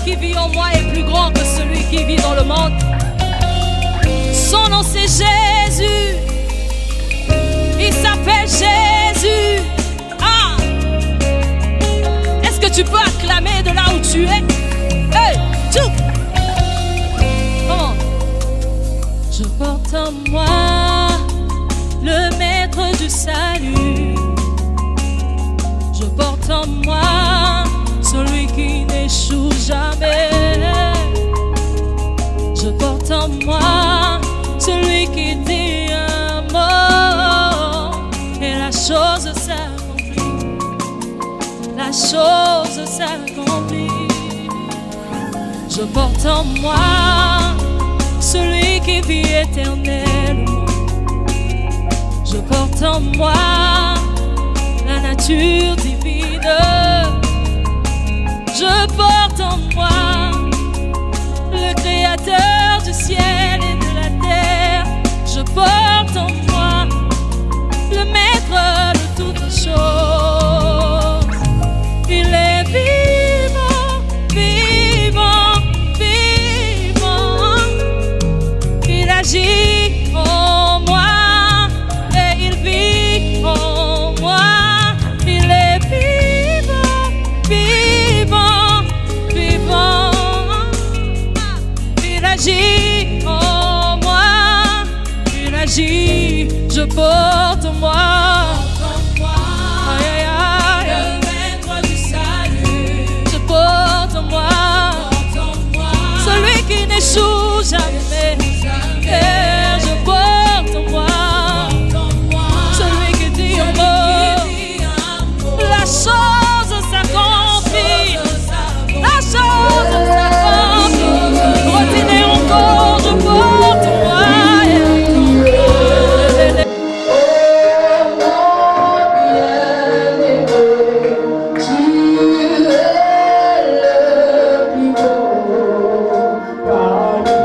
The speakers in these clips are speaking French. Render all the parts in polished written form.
qui vit en moi est plus grand que celui qui vit dans le monde. Son nom c'est Jésus. Il s'appelle Jésus. Ah! Est-ce que tu peux acclamer de là où tu es? Hey! Tchou! Comment? Je porte en moi le maître du salut. Je porte en moi celui qui n'échoue jamais. Je porte en moi celui qui dit un mot et la chose s'accomplit. La chose s'accomplit. Je porte en moi celui qui vit éternellement. Je porte en moi la nature divine. Je porte en moi le créateur du ciel et de la terre. Je porte en moi le maître de toutes choses. Il est vivant, vivant, vivant. Il agit en moi et il vit en moi. Il est vivant, vivant, vivant. Il agit en moi, il agit. Je porte en moi. Aïe, aïe, aïe. Le maître du salut. Je porte en moi. Celui qui n'échoue jamais. Et je porte en moi. Celui qui dit un mot. La chose s'accomplit. La chose s'accomplit. Retenez encore, je porte en moi. God.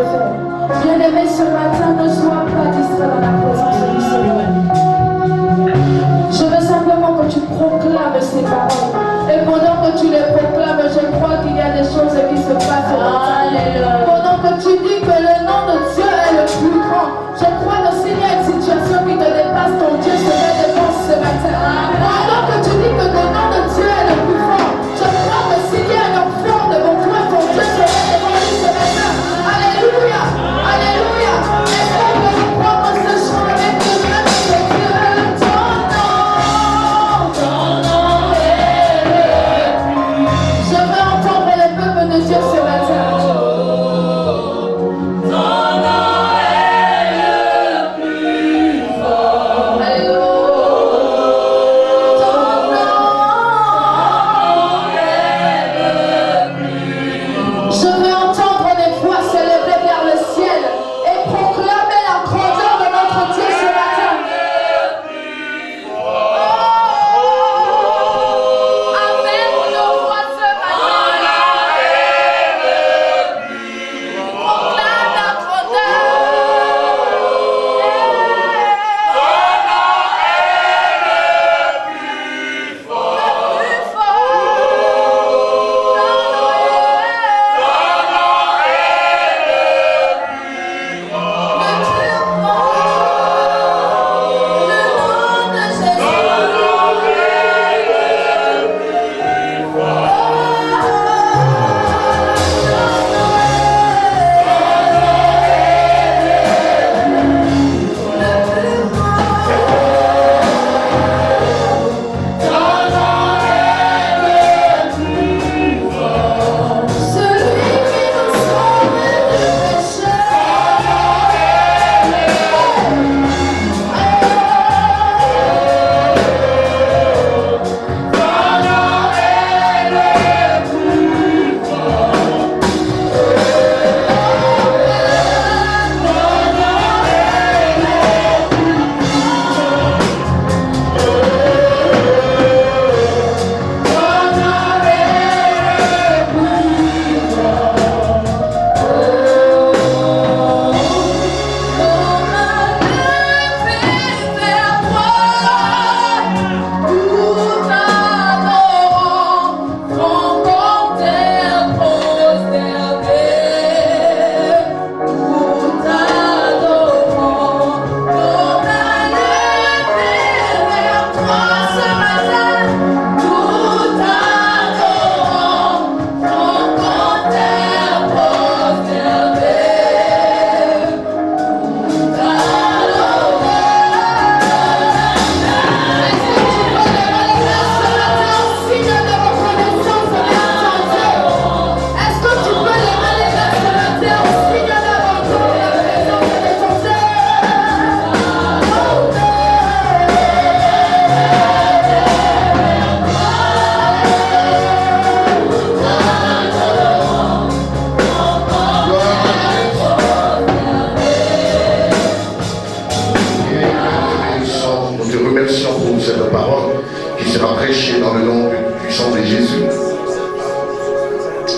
le faire. Bien-aimé, ce matin, ne sois pas distrait dans la présence du Seigneur. Je veux simplement que tu proclames ces paroles. Et pendant que tu les proclames, je crois qu'il y a des choses qui se passent. Pendant que tu dis que le nom de Dieu est le plus grand, je crois que s'il y a une situation qui te dépasse, ton Dieu se met devant ce matin. Pendant que tu dis que le nom de Dieu est le plus fort, je crois que s'il y a un enfant devant toi, ton Dieu se met devant lui ce matin. Alléluia, alléluia. Est-ce qu'on peut prendre ce chant avec le même de Dieu? Je veux entendre le peuple de Dieu ce matin. Je veux entendre les voix s'élever vers le ciel et proclamer la grandeur de notre Dieu ce matin. Avec nos voix ce matin, proclame la grandeur.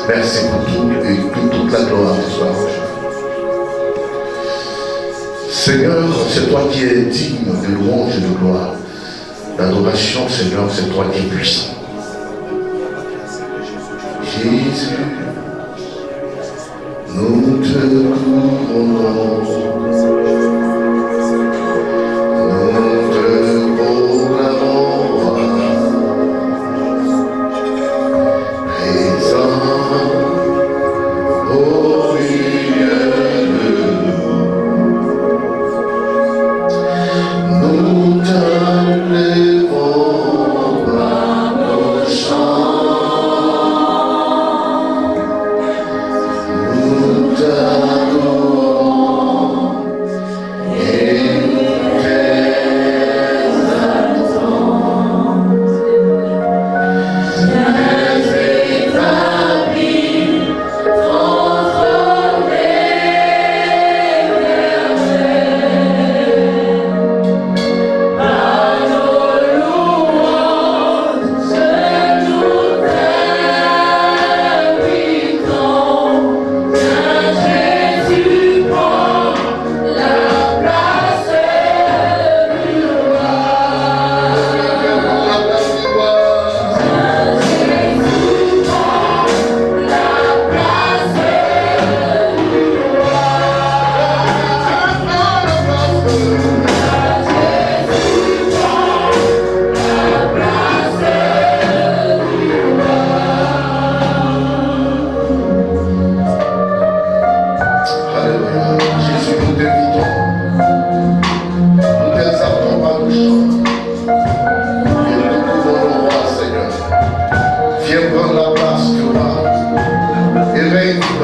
Merci pour tout et toute la gloire ce soir. Seigneur, c'est toi qui es digne de louange et de gloire. L'adoration, Seigneur, c'est toi qui es puissant. Jésus, nous te courons.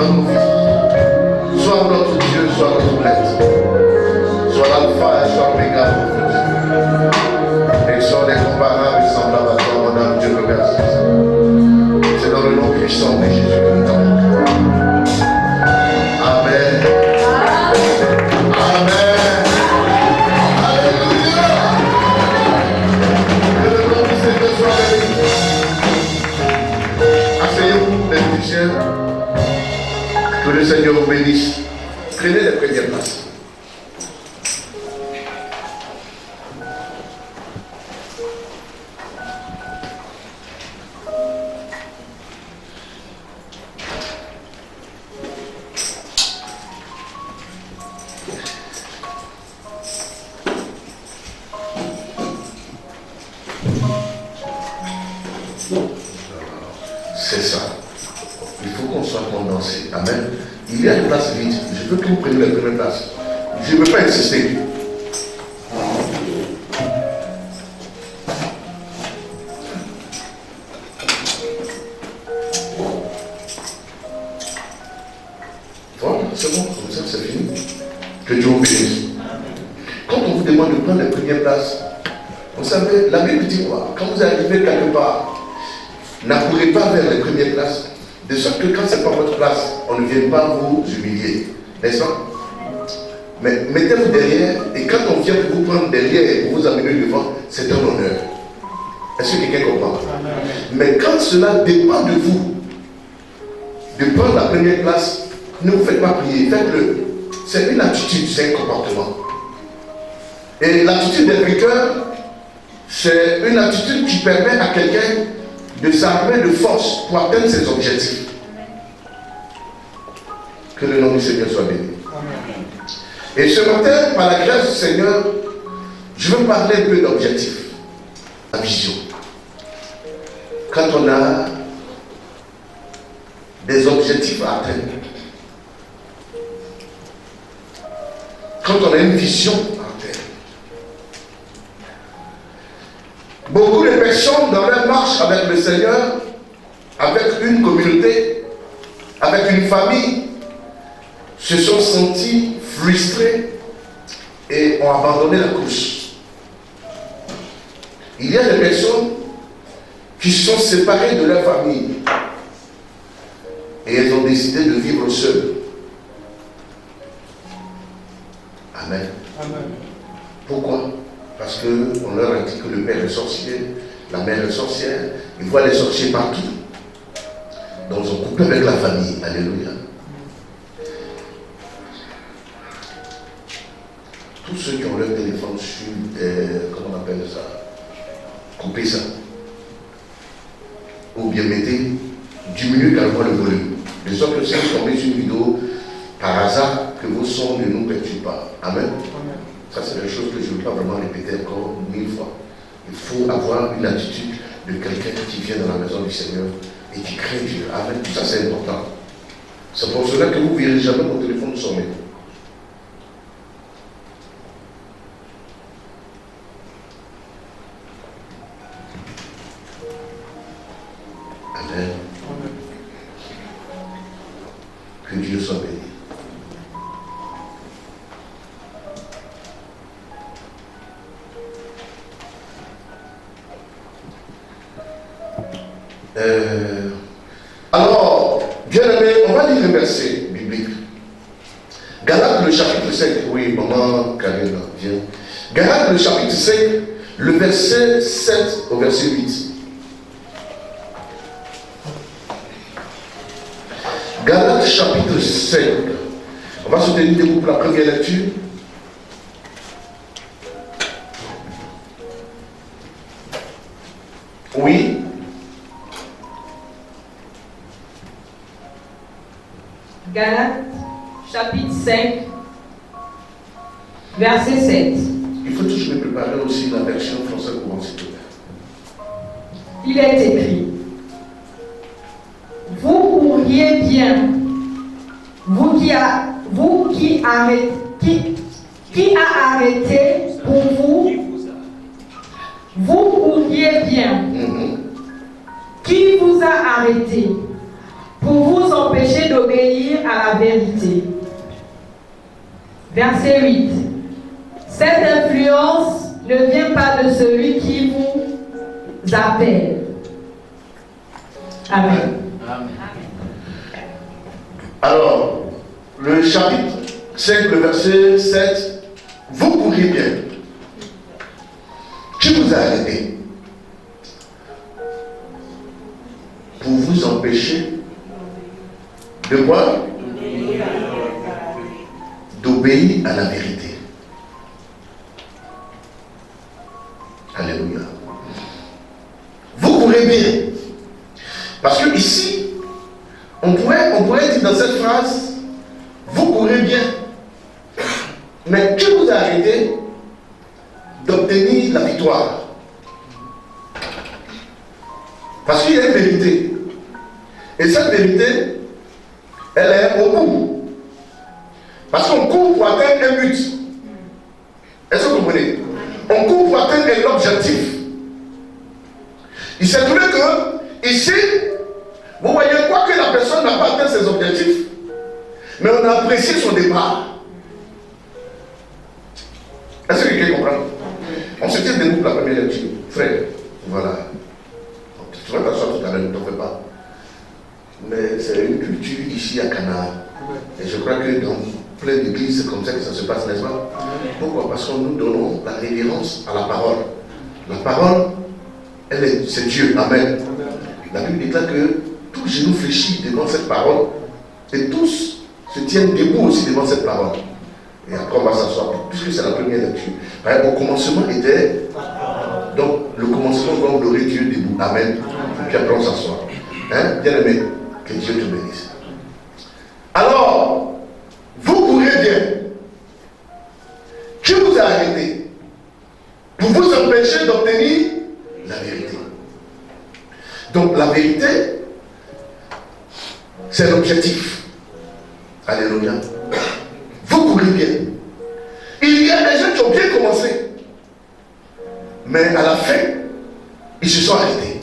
dans nos vies. Sois notre Dieu, sois notre maître. Sois l'alpha et sois l'oméga, mon Dieu. Et sois l'incomparable et semblable à toi, mon âme. Dieu remercie. C'est dans le nom puissant de Jésus que nous t'avons. Amen. Amen. Alléluia. Que le nom du Seigneur soit béni. Asseyez-vous, les musiciens. Que le Seigneur vous bénisse. Prenez les premières places. C'est ça. Il faut qu'on soit condensé. Amen. Il y a une place vide. Je veux que vous preniez la première place. Je ne veux pas insister. Voilà, c'est bon, comme ça c'est fini. Que Dieu vous bénisse. Quand on vous demande de prendre la première place, vous savez, la Bible dit quoi? Quand vous arrivez quelque part, n'accourez pas vers les premières places, de sorte que quand ce n'est pas votre place, on ne vient pas vous humilier. N'est-ce pas? Mais mettez-vous derrière, et quand on vient pour vous prendre derrière et pour vous amener devant, c'est un honneur. Est-ce que quelqu'un comprend? Mais quand cela dépend de vous, de prendre la première place, ne vous faites pas prier, faites-le. C'est une attitude, c'est un comportement. Et l'attitude des vainqueurs, c'est une attitude qui permet à quelqu'un de s'armer de force pour atteindre ses objectifs. Que le nom du Seigneur soit béni. Et ce matin, par la grâce du Seigneur, je veux parler un peu d'objectifs. La vision. Quand on a des objectifs à atteindre, quand on a une vision à atteindre, beaucoup de personnes dans leur marche avec le Seigneur, avec une communauté, avec une famille, se sont sentis frustrés et ont abandonné la course. Il y a des personnes qui se sont séparées de leur famille et elles ont décidé de vivre seules. Amen. Amen. Pourquoi? Parce qu'on leur a dit que le père est sorcier, la mère est sorcière, ils voient les sorciers partout. Donc ils ont coupé avec la famille. Alléluia. Tous ceux qui ont leur téléphone sur, comment on appelle ça? Coupez ça. Ou bien mettez, diminuez carrément le volume. De sorte que si vous tombez sur une vidéo par hasard, que vos sons ne nous perturbent pas. Amen. Amen. Ça, c'est des choses que je ne veux pas vraiment répéter encore 1000 fois. Il faut avoir une attitude de quelqu'un qui vient dans la maison du Seigneur et qui craint Dieu. Amen. Tout ça, c'est important. C'est pour cela que vous ne verrez jamais mon téléphone sonner. Amen. Que Dieu soit béni. Alors, bien aimé, on va lire le verset biblique. Galates le chapitre 5, oui, maman Karine, viens. Galates le chapitre 5, le verset 7 au verset 8. Galates chapitre 5. On va se tenir debout pour la première lecture. Oui. Galates chapitre 5, verset 7. Il faut toujours me préparer aussi la version française courant, s'il te plaît. Il est écrit: vous pourriez bien, vous qui a arrêté pour vous pourriez bien, qui vous a arrêté pour vous empêcher de d'obéir à la vérité. Verset 8. Cette influence ne vient pas de celui qui vous appelle. Amen. Alors, le chapitre 5, le verset 7, vous courez bien. Qui vous a arrêté pour vous empêcher de quoi? D'obéir à la vérité. Alléluia. Vous courez bien. Parce que ici, on pourrait dire dans cette phrase, vous courez bien. Mais qui vous a arrêté d'obtenir la victoire? Parce qu'il y a une vérité. Et cette vérité, elle est au bout. Parce qu'on court pour atteindre un but. Est-ce que vous comprenez? On court pour atteindre un objectif. Il s'est trouvé que, ici, vous voyez quoi que la personne n'a pas atteint ses objectifs, mais on a apprécié son départ. Est-ce que quelqu'un comprend? On se tient debout pour la première lecture. Frère, voilà. Tu vas t'asseoir tout à l'heure, ne t'en fais pas. Mais c'est une culture ici à Canaan. Et je crois que dans plein d'églises, c'est comme ça que ça se passe, n'est-ce pas? Pourquoi? Parce que nous donnons la révérence à la parole. La parole, c'est Dieu. Amen. La Bible déclare que tout genou fléchit devant cette parole et tous se tiennent debout aussi devant cette parole. Et après on va s'asseoir, puisque c'est la première lecture. Au commencement était, donc le commencement doit honorer Dieu debout. Amen. Puis après on s'assoit. Hein? Bien aimé, que Dieu te bénisse. Alors, vous courez bien. Qui vous a arrêté pour vous empêcher d'obtenir la vérité? Donc la vérité, c'est l'objectif. Alléluia. Vous courez bien. Il y a des gens qui ont bien commencé. Mais à la fin, ils se sont arrêtés.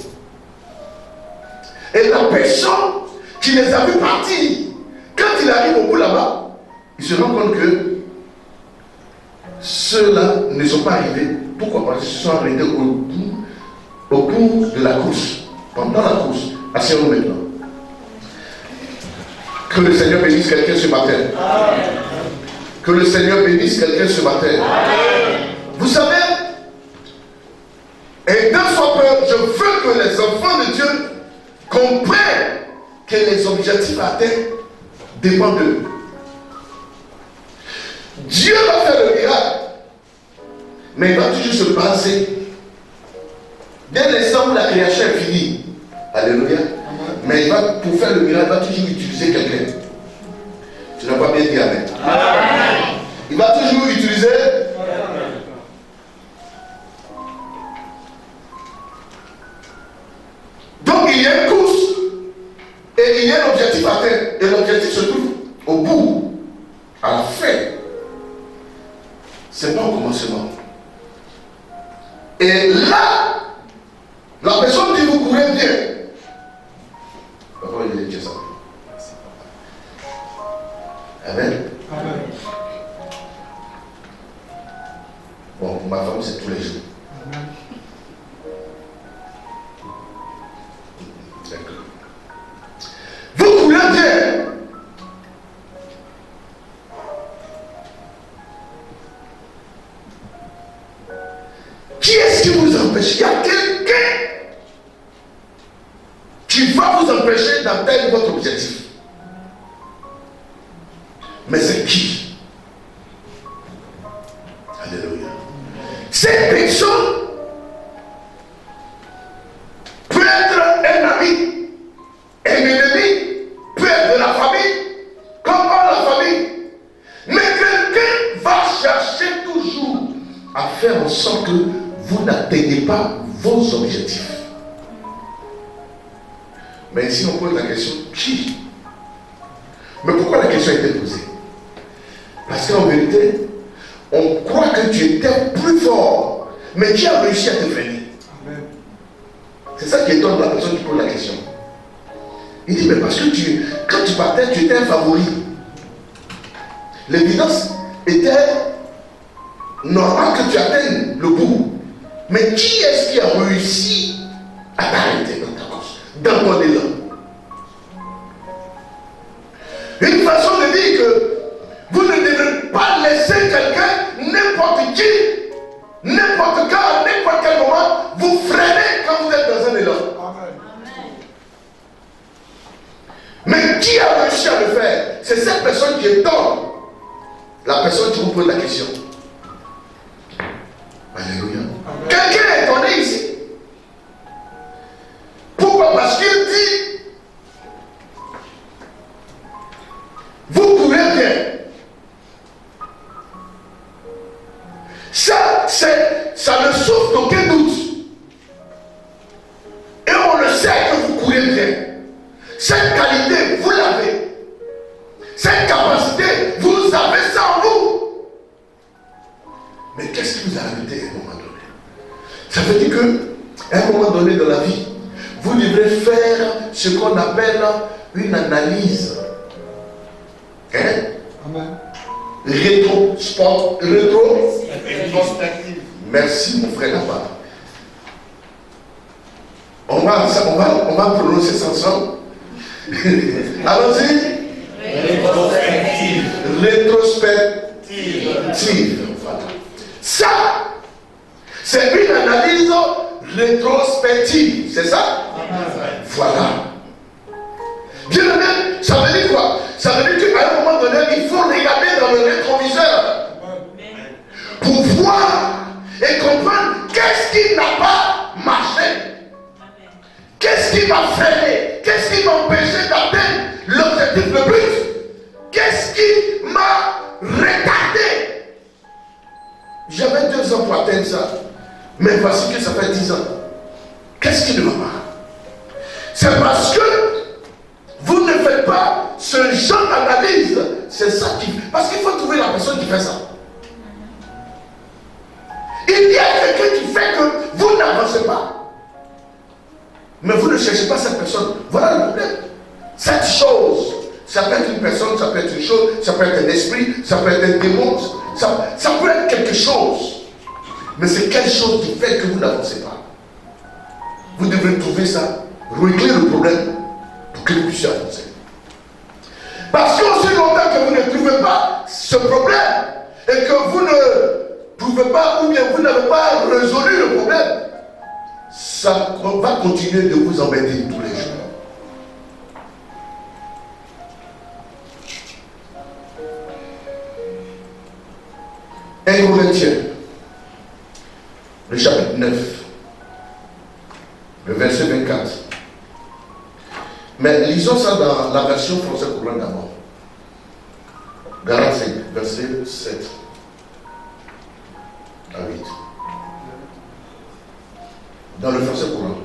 Et la personne qui les a vus partir, quand il arrive au bout là-bas, il se rend compte que ceux-là ne sont pas arrivés. Pourquoi? Parce qu'ils se sont arrêtés au bout de la course. Pendant la course. Asseyons-nous maintenant. Que le Seigneur bénisse quelqu'un ce matin. Amen. Que le Seigneur bénisse quelqu'un ce matin. Amen. Vous savez, et d'un fois peu, je veux que les enfants de Dieu comprennent que les objectifs atteints dépendent d'eux. Dieu va faire le miracle, mais il va toujours se baser. Dès l'instant où la création est finie, alléluia, mais pour faire le miracle, il va toujours utiliser quelqu'un. Tu n'as pas bien dit amen. Amen. Il va toujours utiliser. Donc il y a une course et il y a un objectif atteint. Et l'objectif se trouve au bout, à la fin. C'est pas au commencement. Et là, la personne dit vous courez bien. Pourquoi il dit ça? Amen. Amen. Bon, pour ma femme, c'est tous les jours. Amen. D'accord. Vous courez bien. Qui est-ce qui vous empêche? Il y a quelqu'un qui va vous empêcher d'atteindre votre objectif. Mais c'est qui? Alléluia. Cette personne peut être un ami, un ennemi, peut être de la famille, comme pas la famille. Mais quelqu'un va chercher toujours à faire en sorte que vous n'atteignez pas vos objectifs. Mais ici on pose la question, qui? Mais pourquoi la question a été posée? Parce qu'en vérité, on croit que tu étais plus fort, mais qui a réussi à te freiner? C'est ça qui étonne la personne qui pose la question. Il dit, mais parce que quand tu partais, tu étais un favori. L'évidence était normale que tu atteignes le bout. Mais qui est-ce qui a réussi à t'arrêter dans ta course, dans ton élan? Une façon de dire que vous ne devez pas laisser quelqu'un, n'importe qui, n'importe quand, n'importe quel moment, vous freiner quand vous êtes dans un élan. Mais qui a réussi à le faire? C'est cette personne qui est dans la personne qui vous pose la question. Alléluia. Quelqu'un est étonné ici. Pourquoi? Parce qu'il dit, vous courez bien. Ça ne souffre d'aucun doute. Et on le sait que vous courez bien. Cette qualité, vous l'avez. Cette capacité, vous avez ça en vous. Mais qu'est-ce qui vous a arrêté à un moment donné? Ça veut dire qu'à un moment donné dans la vie, vous devrez faire ce qu'on appelle une analyse. Amen. Rétrospective. Merci mon frère là-bas. On va prononcer ça ensemble. Allons-y. Rétrospective. Voilà. Ça, c'est une analyse rétrospective. C'est ça? Voilà. Bien aimé, ça veut dire quoi? Ça veut dire qu'à un moment donné, il faut regarder dans le rétroviseur pour voir et comprendre qu'est-ce qui n'a pas marché. Qu'est-ce qui m'a freiné? Qu'est-ce qui m'a empêché d'atteindre l'objectif, le but? Qu'est-ce qui m'a retardé? J'avais 2 ans pour atteindre ça. Mais voici que ça fait 10 ans. Qu'est-ce qui ne va pas? C'est parce que vous ne faites pas ce genre d'analyse. C'est ça qui... Parce qu'il faut trouver la personne qui fait ça. Il y a quelqu'un qui fait que vous n'avancez pas. Mais vous ne cherchez pas cette personne. Voilà le problème. Cette chose, ça peut être une personne, ça peut être une chose, ça peut être un esprit, ça peut être un démon, ça peut être quelque chose. Mais c'est quelque chose qui fait que vous n'avancez pas. Vous devez trouver ça, régler le problème pour que vous puissiez avancer. Parce qu'aussi longtemps que vous ne trouvez pas ce problème et que vous ne trouvez pas ou bien vous n'avez pas résolu le problème, ça va continuer de vous embêter tous les jours. Un Corinthiens, le chapitre 9, le verset 24. Mais lisons ça dans la version française courante d'abord. Galates 5, verset 7 à 8. Dans le français courant.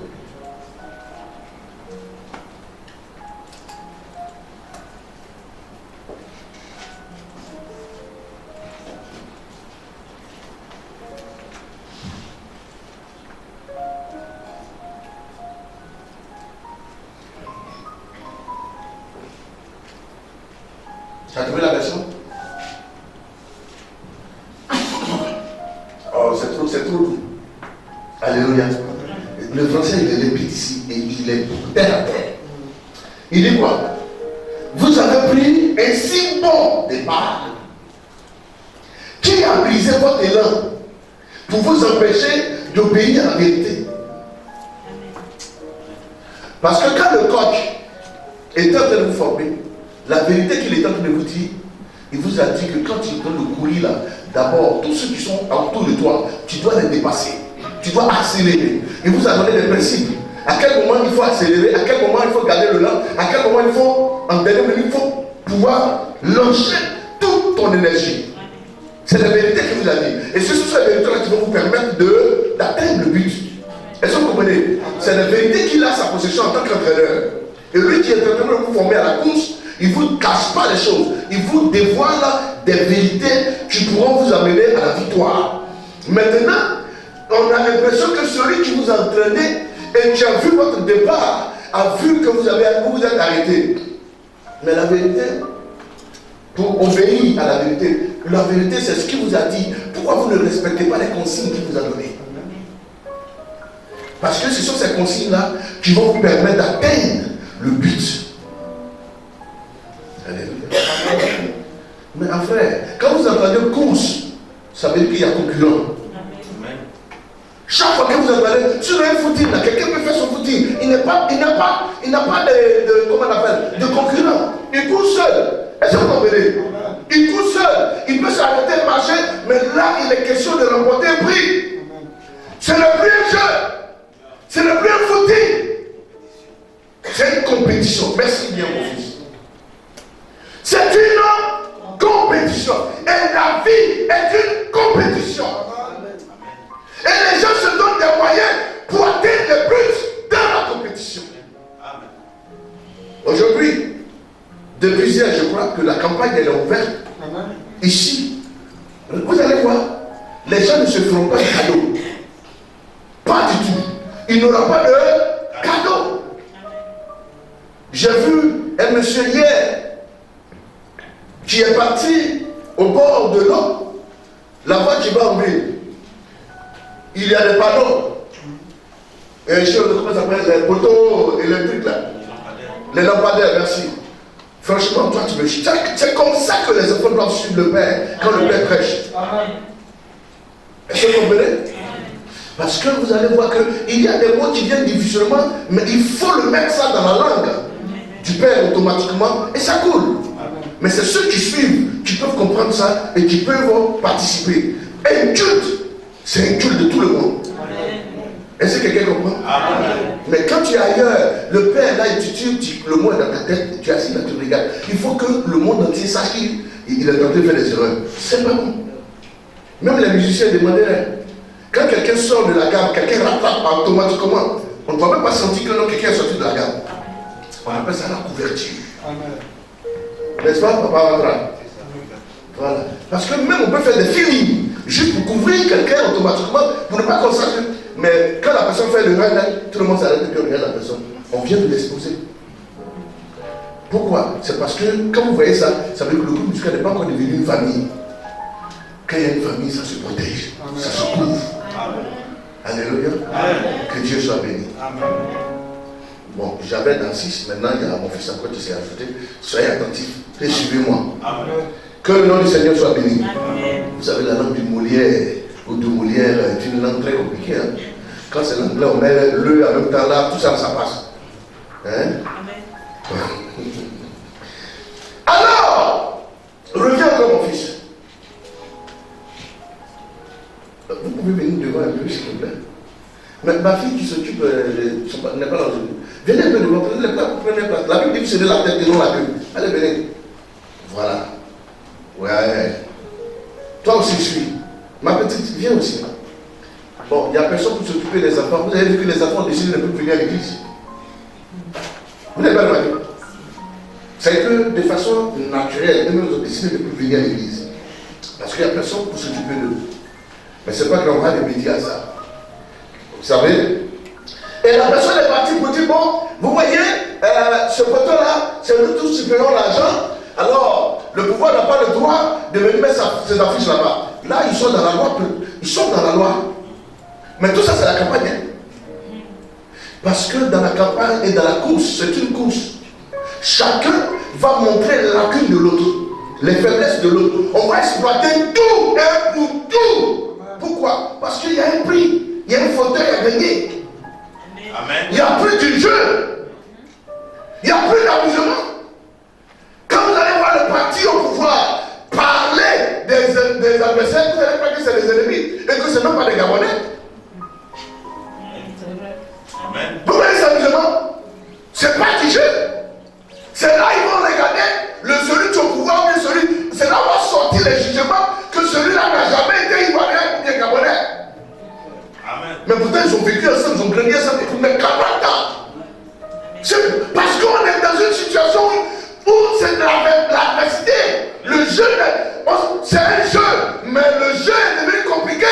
Tu as trouvé la version? Oh, c'est trop doux. Alléluia. Le français, il est limpide ici et il est terre à terre. Il dit quoi? Vous avez pris un si bon départ qui a brisé votre élan pour vous empêcher d'obéir à la vérité. Parce que quand le coach est en train de vous former, la vérité qu'il est en train de vous dire, il vous a dit que quand tu es en train de courir là, d'abord, tous ceux qui sont autour de toi, tu dois les dépasser. Tu dois accélérer. Il vous a donné des principes. À quel moment il faut accélérer, à quel moment il faut garder le lent, à quel moment il faut, en dernière minute, il faut pouvoir lancer toute ton énergie. C'est la vérité qu'il vous a dit. Et ce sont ces vérités-là qui vont vous permettre d'atteindre le but. Est-ce que vous comprenez? C'est la vérité qu'il a à sa possession en tant qu'entraîneur. Et lui qui est en train de vous former à la course, il ne vous cache pas les choses. Il vous dévoile des vérités qui pourront vous amener à la victoire. Maintenant, on a l'impression que celui qui vous a entraîné et qui a vu votre départ a vu que vous êtes arrêté. Mais la vérité, pour obéir à la vérité c'est ce qu'il vous a dit. Pourquoi vous ne respectez pas les consignes qu'il vous a données? Parce que ce sont ces consignes-là qui vont vous permettre d'atteindre le but. Alléluia. Mais frère, quand vous entendez course, ça veut dire qu'il y a concurrent. Chaque fois que vous entendez sur un footing, quelqu'un peut faire son footing, il n'a pas de comment on appelle, de concurrent. Il court seul. Est-ce que vous comprenez? Il court seul. Il peut s'arrêter de marcher, mais là, il est question de remporter un prix. Ce n'est plus un jeu. Ce n'est plus un footing. C'est une compétition. Merci bien, mon fils. C'est une compétition. Et la vie est une compétition. Et les gens se donnent des moyens pour atteindre le but dans la compétition. Aujourd'hui, depuis hier, je crois que la campagne elle est ouverte. Ici, vous allez voir, les gens ne se feront pas de cadeaux. Pas du tout. Il n'aura pas de cadeau. J'ai vu un monsieur hier qui est parti au bord de l'eau. La voie qui va en ville. Il y a des panneaux. Et comment ça s'appelle? Les poteaux électriques là. Les lampadaires, merci. Franchement, toi tu me chies. C'est comme ça que les enfants doivent suivre le Père quand le Père prêche. Est-ce que vous comprenez? Parce que vous allez voir qu'il y a des mots qui viennent difficilement, mais il faut le mettre ça dans la langue du Père automatiquement et ça coule. Mais c'est ceux qui suivent qui peuvent comprendre ça et qui peuvent participer. Un culte, c'est un culte de tout le monde. Est-ce que quelqu'un comprend? Mais quand tu es ailleurs, le Père là, le mot est dans ta tête, tu es assis là, tu regardes. Il faut que le monde entier sache qu'il est en train de faire des erreurs. C'est pas bon. Même les musiciens demandaient, quand quelqu'un sort de la gamme, quelqu'un rattrape automatiquement. On ne va même pas sentir que quelqu'un est sorti de la gamme. On appelle ça la couverture. N'est-ce pas, papa Andra? Voilà. Parce que même on peut faire des films juste pour couvrir quelqu'un automatiquement, pour ne pas qu'on sache. Mais quand la personne fait le rêve, tout le monde s'arrête et puis on regarde la personne. On vient de l'exposer. Pourquoi? C'est parce que quand vous voyez ça, ça veut dire que le groupe musical n'est pas encore devenu une famille. Quand il y a une famille, ça se protège, ça se couvre. Alléluia. Que Dieu soit béni. Bon, j'avais dans 6, maintenant il y a mon fils encore qui s'est ajouté. Soyez attentifs et suivez-moi. Que le nom du Seigneur soit béni. Vous savez, la langue du Molière ou de Molière est une langue très compliquée. Hein? Quand c'est l'anglais, on met le en même temps là, tout ça, ça passe. Hein? Alors, reviens encore mon fils. Vous pouvez venir devant un peu, s'il vous plaît. Mais ma fille qui s'occupe n'est pas dans une. Venez un peu devant, prenez place. La Bible dit que c'est de la tête et non la queue. Allez, venez. Voilà. Ouais. Toi aussi, suis. Ma petite, viens aussi. Bon, il n'y a personne pour s'occuper des enfants. Vous avez vu que les enfants décident de ne plus venir à l'église. Vous n'avez pas remarqué? C'est que de façon naturelle, eux-mêmes ont décidé de ne plus venir à l'église. Parce qu'il n'y a personne pour s'occuper d'eux. Mais ce n'est pas qu'on va les médias à ça. Vous savez? Et la personne est partie pour dire, bon, vous voyez, ce poteau-là, c'est nous tous qui payons l'argent. Alors, le pouvoir n'a pas le droit de venir mettre ses affiches là-bas. Là, ils sont dans la loi. Ils sont dans la loi. Mais tout ça, c'est la campagne. Hein? Parce que dans la campagne et dans la course, c'est une course. Chacun va montrer les lacunes de l'autre, les faiblesses de l'autre. On va exploiter tout et pour tout. Pourquoi? Parce qu'il y a un prix. Il y a un fauteuil à gagner. Amen. Il n'y a plus du jeu. Il n'y a plus d'amusement. Quand vous allez voir le parti au pouvoir parler des adversaires, vous allez croire que c'est des ennemis et que ce n'est même pas des Gabonais. Amen. Vous voyez cet amusement? C'est pas du jeu. C'est là ils vont regarder celui qui est au pouvoir ou celui. C'est là où on va sortir les jugements que celui-là n'a jamais été ivoirien ou bien Gabonais. Amen. Mais pourtant ils ont vécu ensemble, ils ont grandi ensemble pour 40 ans. C'est parce qu'on est dans une situation où c'est de l'adversité. Le jeu, c'est un jeu, mais le jeu est devenu compliqué.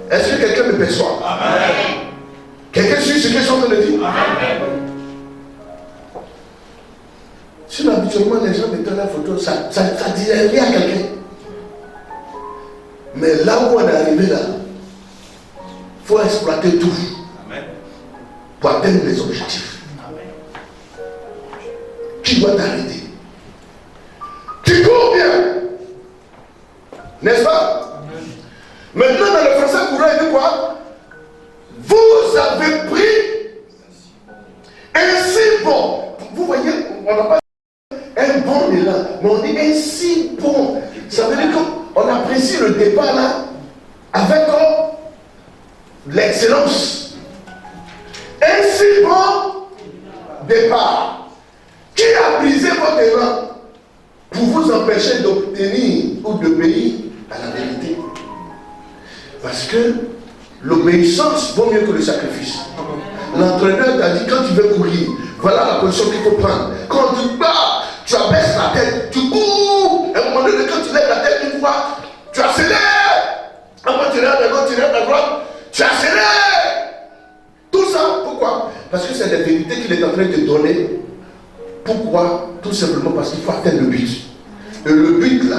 Est-ce que quelqu'un me perçoit? Amen. Quelqu'un ce que je suis en train de dire? Si habituellement les gens mettaient la photo, ça disait rien à quelqu'un. Mais là où on est arrivé là, il faut exploiter tout pour atteindre les objectifs. Tu dois t'arrêter. Tu cours bien. N'est-ce pas? Maintenant dans le français courant, il dit quoi? Vous avez pris un si bon. Vous voyez, on n'a pas un bon élan, mais on dit un si bon. Ça veut dire qu'on apprécie le départ là avec l'excellence. Un si bon départ. Qui a brisé votre élan pour vous empêcher d'obtenir ou d'obéir à la vérité? Parce que l'obéissance vaut mieux que le sacrifice. L'entraîneur t'a dit quand tu veux courir, voilà la position qu'il faut prendre. Quand tu pars, tu abaisses la tête, tu cours. À un moment donné, quand tu lèves la tête une fois, tu accélères. À un moment tu lèves à gauche, tu lèves à droite, tu accélères. Tout ça, pourquoi? Parce que c'est la vérité qu'il est en train de te donner. Pourquoi? Tout simplement parce qu'il faut atteindre le but. Et le but là,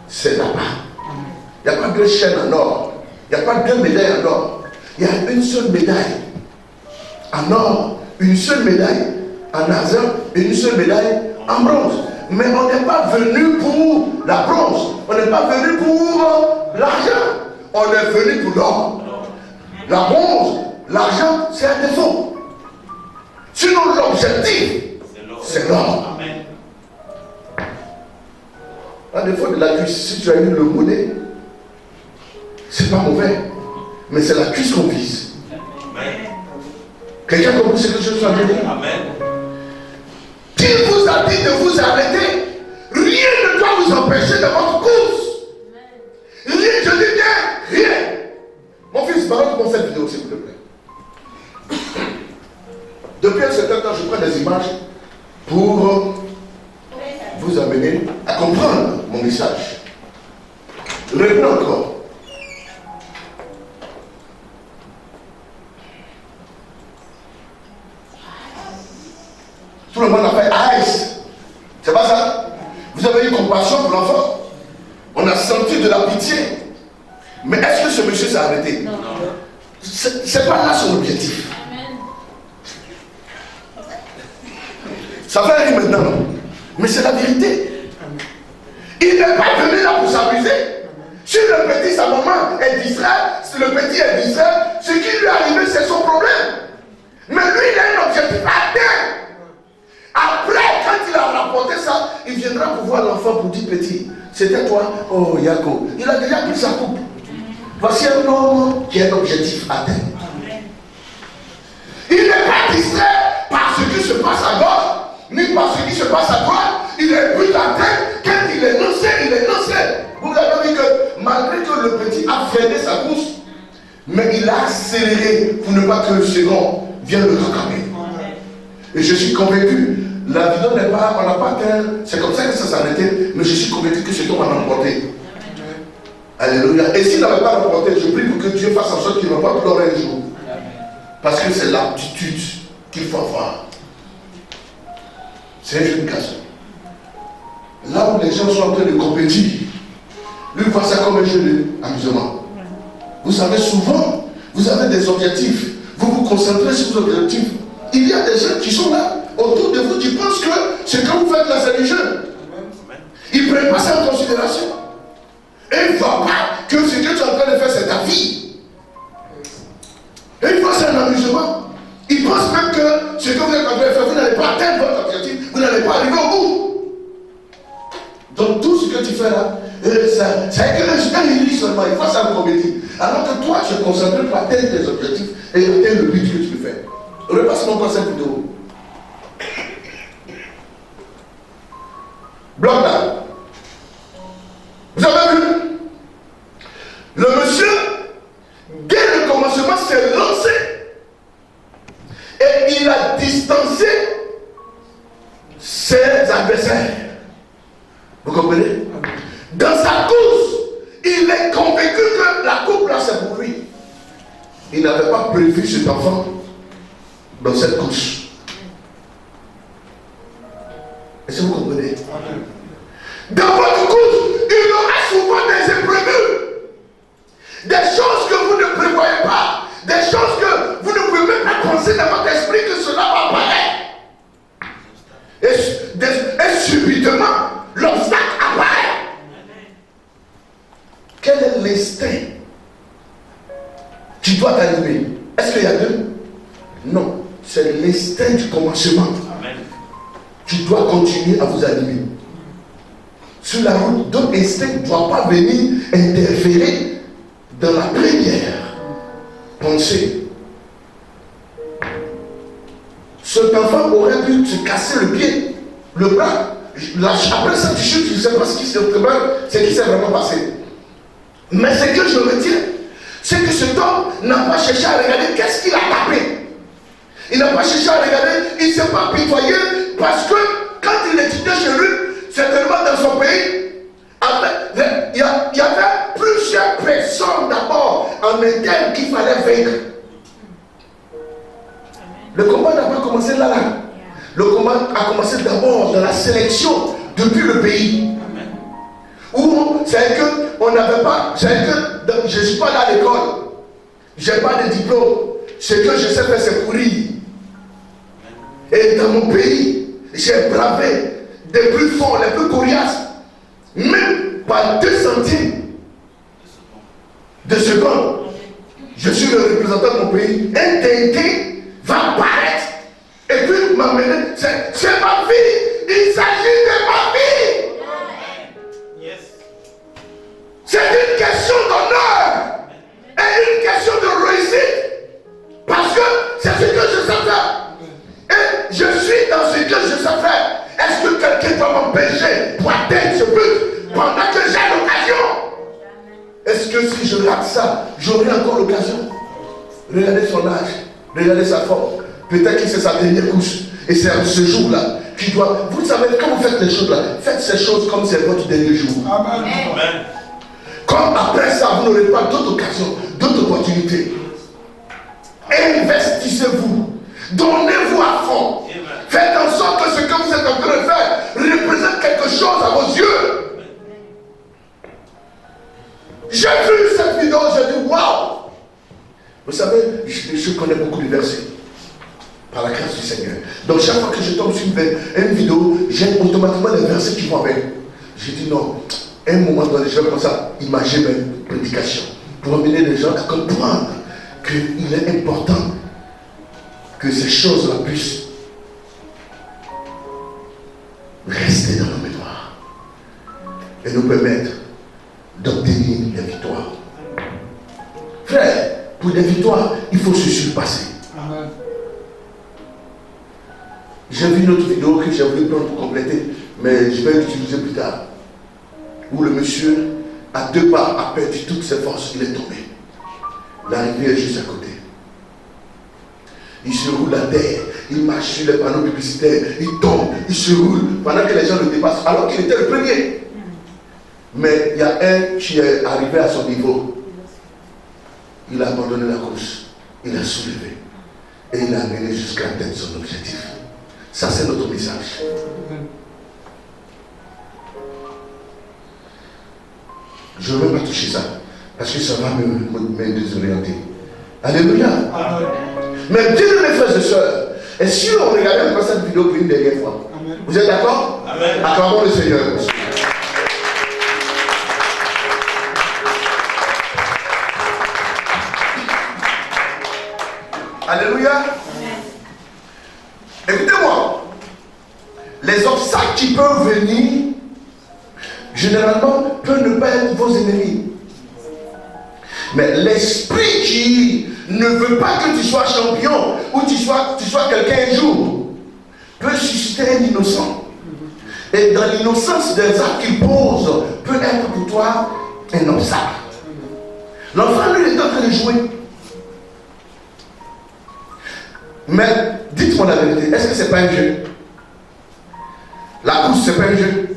c'est là-bas. Il n'y a pas deux chaînes en or. Il n'y a pas deux médailles en or. Il y a une seule médaille en or, une seule médaille en argent et une seule médaille en bronze. Mais on n'est pas venu pour la bronze. On n'est pas venu pour l'argent. On est venu pour l'or. La bronze, l'argent, c'est un défaut. Sinon l'objectif, c'est l'or. À défaut de la cuisse, si tu as eu le monnaie, c'est pas mauvais, mais c'est la cuisse qu'on vise. Quelqu'un a compris ce que je suis en train de dire? Qui vous a dit de vous arrêter? Rien ne doit vous empêcher de votre course. Rien, je dis bien, rien. Mon fils, balance-moi cette vidéo, s'il vous plaît. Depuis un certain temps, je prends des images pour vous amener à comprendre mon message. Revenons encore. Tout le monde a fait ice. C'est pas ça? Vous avez eu compassion pour l'enfant. On a senti de la pitié. Mais est-ce que ce monsieur s'est arrêté? Non. C'est pas là son objectif. Ça fait rire maintenant. Mais c'est la vérité. Il n'est pas venu là pour s'amuser. Si le petit, sa maman est distrait, si le petit est distrait, ce qui lui est arrivé, c'est son problème. Mais lui, il a un objectif atteint. Après, quand il a rapporté ça, il viendra pour voir l'enfant pour dire petit, c'était toi? Oh, Yako. Il a déjà pris sa coupe. Voici un homme qui a un objectif atteint. Il n'est pas distrait par ce qui se passe à gauche, ni par ce qui se passe à droite. Il est but atteint. Quand il est lancé, il est lancé. Vous avez vu que malgré que le petit a freiné sa course, mais il a accéléré pour ne pas que le second vienne le rattraper. Et je suis convaincu, la vidéo n'est pas, on n'a pas atteint, c'est comme ça que ça s'est arrêté, mais je suis convaincu que cet homme a remporté. Alléluia. Et s'il n'avait pas remporté, je prie pour que Dieu fasse en sorte qu'il ne va pas pleurer un jour. Parce que c'est l'aptitude qu'il faut avoir. C'est un jeune garçon. Là où les gens sont en train de compétir, lui voit ça comme un jeu d'amusement. Vous savez, souvent, vous avez des objectifs. Vous vous concentrez sur vos objectifs. Il y a des gens qui sont là, autour de vous, qui pensent que ce que vous faites là, c'est des jeunes. Ils ne prennent pas ça en considération. Et ils ne voient pas que ce que tu es en train de faire, c'est ta vie. Et ils voient ça un amusement. Ils pensent même que ce que vous êtes en train de faire, vous n'allez pas atteindre votre objectif, vous n'allez pas arriver au bout. Donc tout ce que tu fais là, c'est un illusion seulement, il faut ça en comédie. Alors que toi, tu es concentré pour atteindre tes objectifs et atteindre le but que tu veux faire. Repasse-moi encore cette vidéo. Bloc là. Vous avez vu? Le monsieur, dès le commencement, s'est lancé. Et il a distancé ses adversaires. Vous comprenez? Dans sa course, il est convaincu que la coupe là c'est pour lui. Il n'avait pas prévu cet enfant dans cette course. Est-ce que vous comprenez? Dans votre course, il y aura souvent des imprévus. Des choses que vous ne prévoyez pas. Des choses que vous ne pouvez même pas penser dans votre esprit que cela va apparaître. Et subitement, l'obstacle apparaît. Quel est l'instinct qui doit t'animer? Est-ce qu'il y a deux? Non, c'est l'instinct du commencement. Amen. Qui doit continuer à vous animer. Sur la route, d'autres instincts ne doivent pas venir interférer dans la première pensée. Cet enfant aurait pu se casser le pied, le bras. Après cette chute, je ne sais pas ce qui s'est vraiment passé. Mais ce que je retiens, c'est que cet homme n'a pas cherché à regarder qu'est-ce qu'il a tapé. Il n'a pas cherché à regarder, il ne s'est pas pitoyé parce que quand il était chez lui, certainement dans son pays, il y avait plusieurs personnes d'abord en interne qu'il fallait vaincre. Le combat n'a pas commencé là. Le combat a commencé d'abord dans la sélection depuis le pays. Où c'est que on n'avait pas, c'est que je ne suis pas là à l'école, je n'ai pas de diplôme. Ce que je sais faire, c'est courir. Et dans mon pays, j'ai bravé des plus forts, les plus coriaces, même par 2 centimes de seconde. Je suis le représentant de mon pays. Un TNT va apparaître et puis m'amener. C'est ma vie. Il s'agit de ma vie. Yes. C'est une question d'honneur et une question de réussite. Parce que c'est ce que je sais faire. Et je suis dans ce que je sais faire. Est-ce que quelqu'un va m'empêcher pour atteindre ce but pendant que j'ai l'occasion? Est-ce que si je rate ça, j'aurai encore l'occasion? Regardez son âge, regardez sa forme. Peut-être que c'est sa dernière couche. Et c'est ce jour-là qui doit. Vous savez, quand vous faites les choses là, faites ces choses comme c'est votre dernier jour. Amen. Amen. Comme après ça, vous n'aurez pas d'autres occasions, d'autres opportunités. Investissez-vous. Donnez-vous à fond. Amen. Faites en sorte que ce que vous êtes en train de faire représente quelque chose à vos yeux. J'ai vu cette vidéo, j'ai dit waouh. Vous savez, je connais beaucoup de versets par la grâce du Seigneur. Donc chaque fois que je tombe sur une vidéo, j'ai automatiquement les versets qui vont avec. J'ai dit non, un moment donné, je vais comme ça imaginer mes prédications pour amener les gens à comprendre qu'il est important que ces choses-là puissent rester dans nos mémoires et nous permettre d'obtenir des victoires. Frère, pour des victoires, il faut se surpasser. Amen. J'ai vu une autre vidéo que j'ai voulu prendre pour compléter, mais je vais l'utiliser plus tard. Où le monsieur, à 2 pas, a perdu toutes ses forces, il est tombé. La rivière est juste à côté. Il se roule à terre, il marche sur les panneaux publicitaires, il tombe, il se roule pendant que les gens le dépassent, alors qu'il était le premier. Mais il y a un qui est arrivé à son niveau. Il a abandonné la course, il a soulevé et il a amené jusqu'à atteindre son objectif. Ça, c'est notre message. Je ne vais pas toucher ça parce que ça va me désorienter. Alléluia. Amen. Mais dites-le mes frères et sœurs, et si on regardait encore cette vidéo pour une dernière fois, amen. Vous êtes d'accord? Amen. Acclamons le Seigneur. Alléluia. Amen. Écoutez-moi, les obstacles qui peuvent venir, généralement, peuvent ne pas être vos ennemis. Mais l'esprit qui ne veut pas que tu sois champion ou tu sois quelqu'un un jour peut susciter un innocent. Et dans l'innocence des actes qu'il pose peut être pour toi un obstacle. L'enfant, lui, est en train de jouer. Mais dites-moi la vérité, est-ce que ce n'est pas un jeu? La course, ce n'est pas un jeu.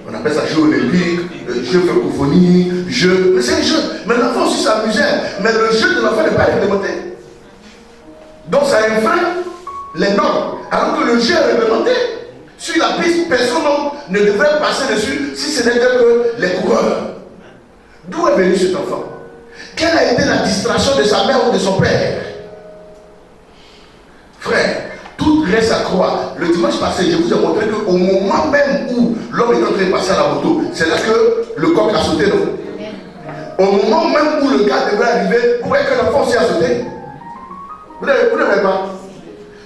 On appelle ça jeu olympique, jeu francophonie, jeu. Mais c'est un jeu. Mais l'enfant aussi s'amusait. Mais le jeu de l'enfant n'est pas réglementé. Donc ça enfreint les normes. Alors que le Dieu est réglementé. Sur la piste, personne ne devrait passer dessus si ce n'était que les coureurs. D'où est venu cet enfant? Quelle a été la distraction de sa mère ou de son père? Frère, tout reste à croire. Le dimanche passé, je vous ai montré qu'au moment même où l'homme est en train de passer à la moto, c'est là que le coq a sauté, non? Au moment même où le gars devrait arriver, vous voyez que l'enfant aussi a sauté. Vous n'avez pas?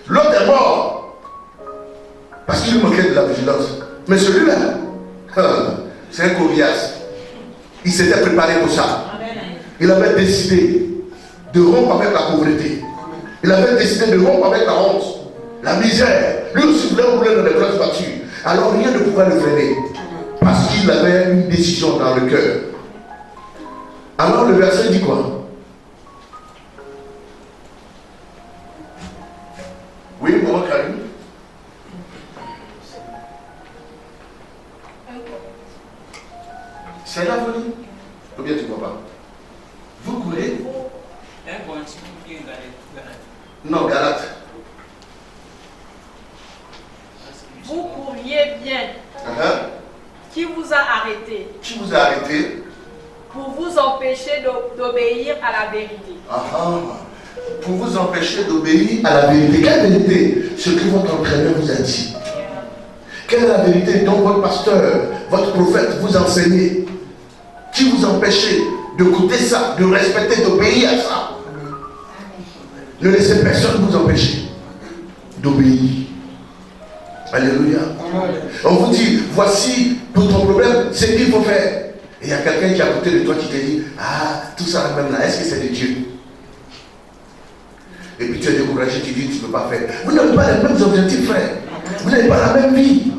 L'autre est mort parce qu'il lui manquait de la vigilance. Mais celui-là, c'est un coriace. Il s'était préparé pour ça. Il avait décidé de rompre avec la pauvreté. Il avait décidé de rompre avec la honte, la misère. Lui aussi voulait rouler dans les grosses voitures. Alors rien ne pouvait le freiner. Parce qu'il avait une décision dans le cœur. Alors le verset dit quoi? Oui, maman Karim. C'est l'avenir. Combien tu ne vois pas? Vous courez? Non, Galate. Vous couriez bien. Qui vous a arrêté? Qui vous a arrêté? Pour vous empêcher d'obéir à la vérité. Pour vous empêcher d'obéir à la vérité. Quelle vérité? Ce que votre entraîneur vous a dit. Quelle est la vérité dont votre pasteur, votre prophète vous enseignait? Qui vous empêchait d'écouter ça, de respecter, d'obéir à ça? Ne laissez personne vous empêcher d'obéir. Alléluia. On vous dit, voici pour ton problème, c'est ce qu'il faut faire. Et il y a quelqu'un qui est à côté de toi qui te dit, tout ça même là, est-ce que c'est de Dieu? Et puis tu es découragé, tu dis, tu ne peux pas faire. Vous n'avez pas les mêmes objectifs, frère. Vous n'avez pas la même vie.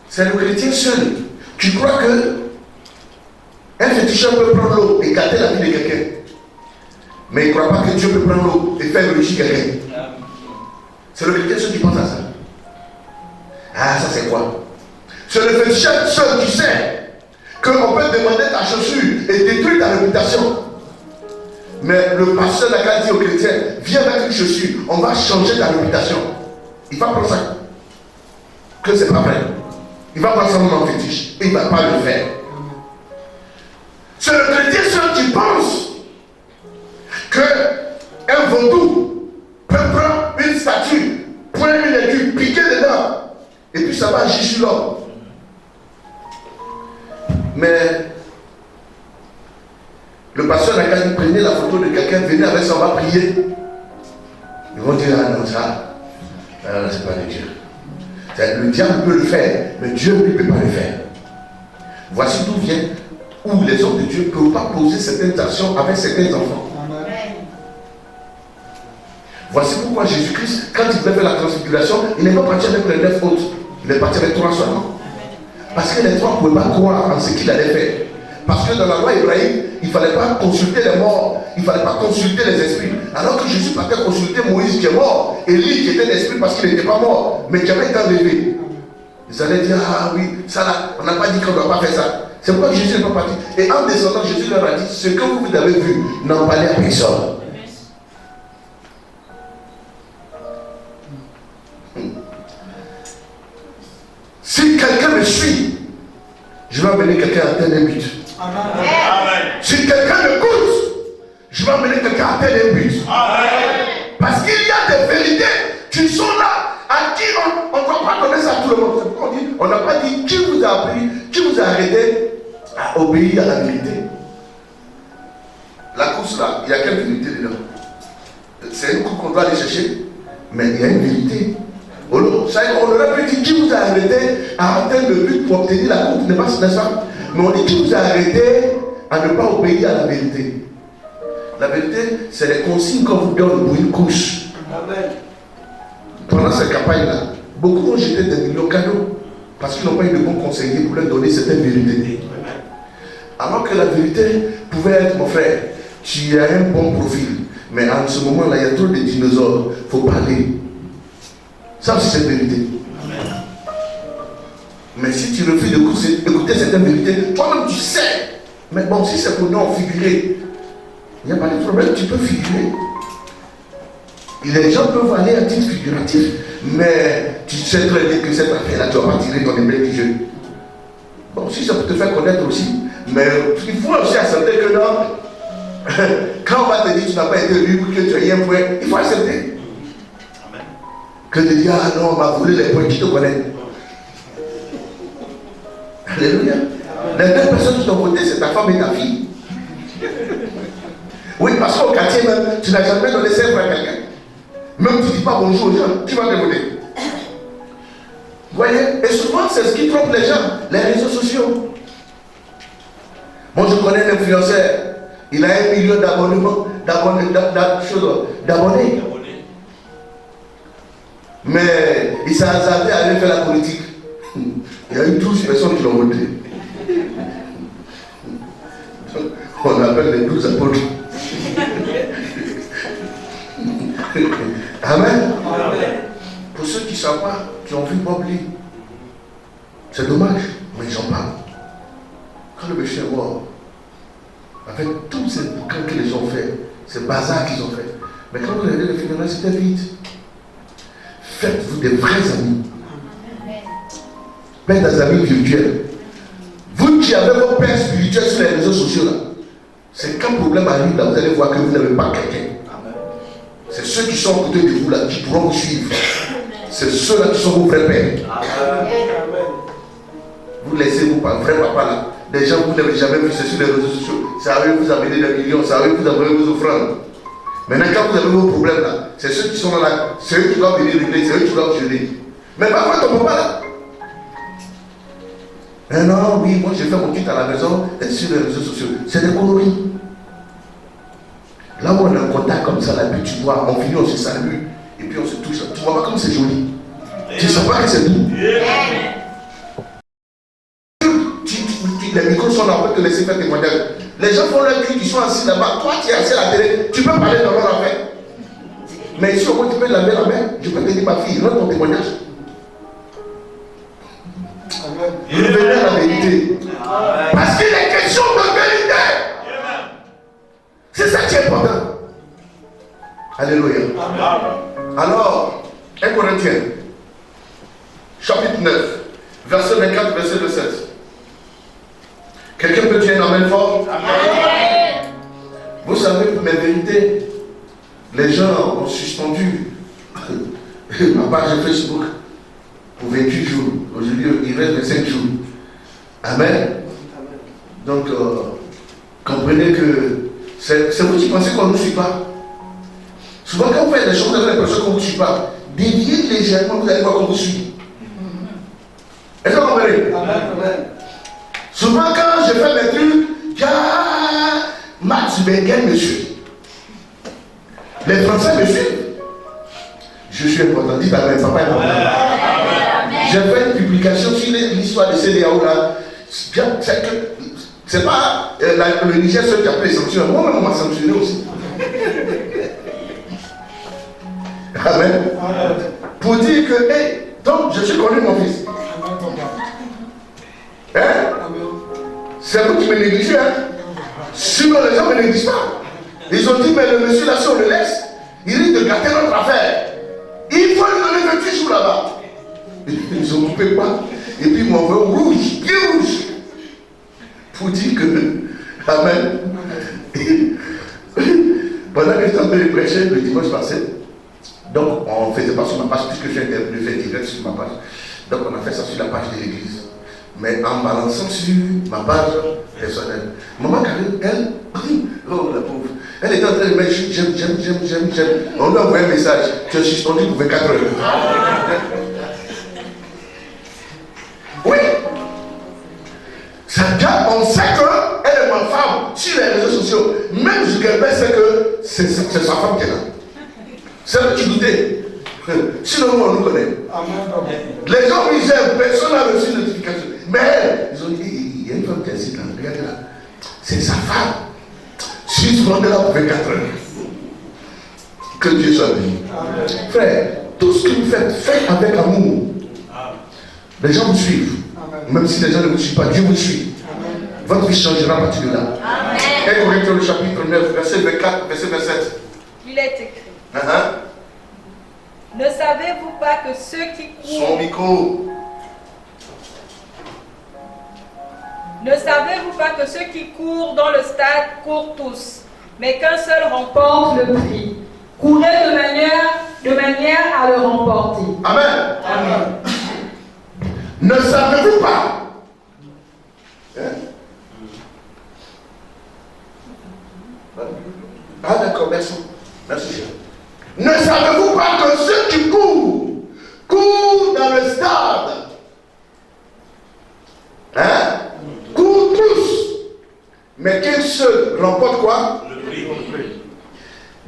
C'est le chrétien seul. Tu crois que un féticheur peut prendre l'eau et gâter la vie de quelqu'un. Mais il ne croit pas que Dieu peut prendre l'eau et faire réussir quelqu'un. C'est le chrétien seul qui pense à ça. Ça c'est quoi? C'est le féticheur seul qui sait qu'on peut demander ta chaussure et détruire ta réputation. Mais le pasteur n'a qu'à dire aux chrétiens, viens avec une chaussure, on va changer ta réputation. Il va prendre ça. Que c'est pas vrai. Il va prendre ça en fétiche et il ne va pas le faire. C'est le chrétien seul qui pense qu'un vaudou peut prendre une statue, prendre une aiguille, piquer dedans, et puis ça va agir sur l'homme. Mais le pasteur n'a qu'à prendre la photo de quelqu'un, venir avec ça, on va prier. Ils vont dire, non, ça, c'est pas de Dieu. Le diable peut le faire, mais Dieu ne peut pas le faire. Voici d'où vient où les hommes de Dieu ne peuvent pas poser certaines actions avec certains enfants. Voici pourquoi Jésus-Christ, quand il devait faire la transfiguration, il n'est pas parti avec les 9 autres. Il est parti avec 3 seulement. Parce que les 3 ne pouvaient pas croire en ce qu'il allait faire. Parce que dans la loi hébraïque, il ne fallait pas consulter les morts, il ne fallait pas consulter les esprits. Alors que Jésus partait consulter Moïse qui est mort, Élie qui était l'esprit parce qu'il n'était pas mort, mais qui avait été enlevé. Ils allaient dire, oui, ça là, on n'a pas dit qu'on ne doit pas faire ça. C'est pourquoi Jésus n'est pas parti. Et en descendant, Jésus leur a dit, ce que vous avez vu, n'en parlez à personne. Si quelqu'un me suit, je vais amener quelqu'un à atteindre un but. Amen. Si quelqu'un m'écoute, je vais amener quelqu'un à atteindre un but. Amen. Parce qu'il y a des vérités qui sont là, à qui on ne doit pas donner ça à tout le monde. C'est pourquoi on dit, on n'a pas dit qui vous a appris, qui vous a arrêté à obéir à la vérité. La course là, il y a quelle vérité dedans? C'est une course qu'on doit aller chercher, mais il y a une vérité. On aurait pu dire qui vous a arrêté à atteindre le but pour obtenir la course, n'est-ce pas? Mais on dit qui vous a arrêté à ne pas obéir à la vérité. La vérité, c'est les consignes qu'on vous donne pour une couche. Amen. Pendant cette campagne-là, beaucoup ont jeté des millions cadeaux parce qu'ils n'ont pas eu de bons conseillers pour leur donner certaines vérités. Alors que la vérité pouvait être, mon frère, tu as un bon profil, mais en ce moment-là, il y a trop de dinosaures, il faut parler. Ça aussi, c'est la vérité. Amen. Mais si tu refuses d'écouter certaines vérités, toi-même tu sais. Mais bon, si c'est pour nous figurer, il n'y a pas de problème, tu peux figurer. Les gens peuvent aller à titre figuratif, mais tu sais très bien que cette affaire-là, tu ne vas pas tirer ton épingle du jeu. Bon, si ça peut te faire connaître aussi, mais il faut aussi accepter que non, quand on va te dire que tu n'as pas été élu, que tu as eu un point, il faut accepter. Amen. Que de dire, ah non, on m'a volé les points, qui te connaît. Alléluia. Les deux personnes qui t'ont voté, c'est ta femme et ta fille. Oui, parce qu'au quartier même, tu n'as jamais donné 5 francs à quelqu'un. Même tu ne dis pas bonjour aux gens, qui va te voter? Vous voyez? Et souvent, c'est ce qui trompe les gens, les réseaux sociaux. Moi, je connais un influenceur. Il a 1 million d'abonnés. Mais il s'est hasardé à aller faire la politique. Il y a eu 12 personnes qui l'ont voté. On appelle les 12 apôtres. Amen. Pour ceux qui ne savent pas, qui ont vu Bob Lee, c'est dommage, mais ils en parlent. Quand le monsieur est mort, avec tous ces bouquins qu'ils ont fait, ces bazars qu'ils ont fait, mais quand vous regardez le funérail, c'était vide. Faites-vous des vrais amis. Pas des amis virtuels. Vous qui avez vos pères spirituels sur les réseaux sociaux, là, c'est qu'un problème arrive, là, vous allez voir que vous n'avez pas quelqu'un. C'est ceux qui sont à côté de vous, là, qui pourront vous suivre. C'est ceux-là qui sont vos vrais pères. Vous laissez vos vrais papas là. Des gens que vous n'avez jamais vu, c'est sur les réseaux sociaux. Ça arrive vous amener des millions, ça arrive vous amener vos offrandes. Maintenant, quand vous avez vos problèmes là, c'est ceux qui sont là, c'est eux qui doivent venir régler, c'est eux qui doivent gérer. Mais parfois, ton papa là. Mais non, oui, moi j'ai fait mon kit à la maison et sur les réseaux sociaux. C'est des conneries. Là où on a un contact comme ça, là, puis tu vois, on finit, on se salue, et puis on se touche. Tu vois pas comme c'est joli. Tu ne sais pas que c'est doux. Les micros sont là pour te laisser faire témoignage. Les gens font leur culte, ils sont assis là-bas. Toi, tu es assis à la télé, tu peux parler dans leur affaire. Mais ici, au moins, tu peux laver la main. Je peux te dire, ma fille, donne ton témoignage. Revenez à la vérité. Parce qu'il est question de vérité. C'est ça qui est important. Alléluia. Alors, 1 Corinthiens, chapitre 9, verset 24, verset 27. Quelqu'un peut dire un amen fort? Amen. Vous savez, pour mes vérités, les gens ont suspendu ma page Facebook pour 28 jours. Aujourd'hui, il reste 25 jours. Amen. Donc, comprenez que c'est vous qui pensez qu'on ne nous suit pas. Souvent, quand vous faites des choses, vous avez l'impression qu'on ne vous suit pas. Déviez légèrement, vous allez voir qu'on vous suit. Est-ce que vous comprenez? Amen. Souvent, quand je fais mes trucs, Max Bergen me suit. Les Français me suivent. Je suis important. Dites amen, papa est important. J'ai fait une publication sur l'histoire de CDAO là. C'est pas le Niger seul qui a pris les sanctions. Moi-même, on m'a sanctionné aussi. Amen. Pour dire que, hey, donc je suis connu mon fils. Hein? C'est vous qui me négligez, hein? Sinon les gens ne me négligent pas. Ils ont dit, mais le monsieur là, si on le laisse, il risque de gâter notre affaire. Il faut lui donner 28 jours là-bas. Ils ont coupé pas. Et puis ils m'ont envoyé au rouge, bien rouge. Pour dire que, amen. Pendant que j'étais en train de prêcher le dimanche passé, donc on ne faisait pas sur ma page, puisque j'ai le fait direct sur ma page. Donc on a fait ça sur la page de l'église. Mais en balançant sur ma page personnelle. Maman Karine, elle, oh la pauvre, elle était en train de mettre j'aime. On lui a envoyé un message, tu es suspendu pour 24 heures. Oui. On sait qu'elle est ma femme sur les réseaux sociaux. Même Zuckerberg sait que c'est sa femme qui est là. C'est eux qui doutait. Sinon, nous, on nous connaît. Les gens me disaient, personne n'a reçu une notification. Mais elle, ils ont dit, il y a une femme qui est assise là, regardez là. C'est sa femme. Suspendez là pour 24 heures. Que Dieu soit béni. Frère, tout ce que vous faites, faites avec amour. Les gens vous suivent. Même si les gens ne vous suivent pas, Dieu vous suit. Votre vie changera à partir de là. 1 Corinthiens le chapitre 9, verset 24, verset 27. Il est écrit. Ne savez-vous pas que ceux qui Son courent... micro. Ne savez-vous pas que ceux qui courent dans le stade courent tous, mais qu'un seul remporte Porte le prix. Courez de manière à le remporter. Amen. Amen. Ne savez-vous pas? Hein? Ah d'accord, merci. Merci, cher. Ne savez-vous pas que ceux qui courent dans le stade, hein? Courent tous, mais qu'un seul remporte quoi? Le prix.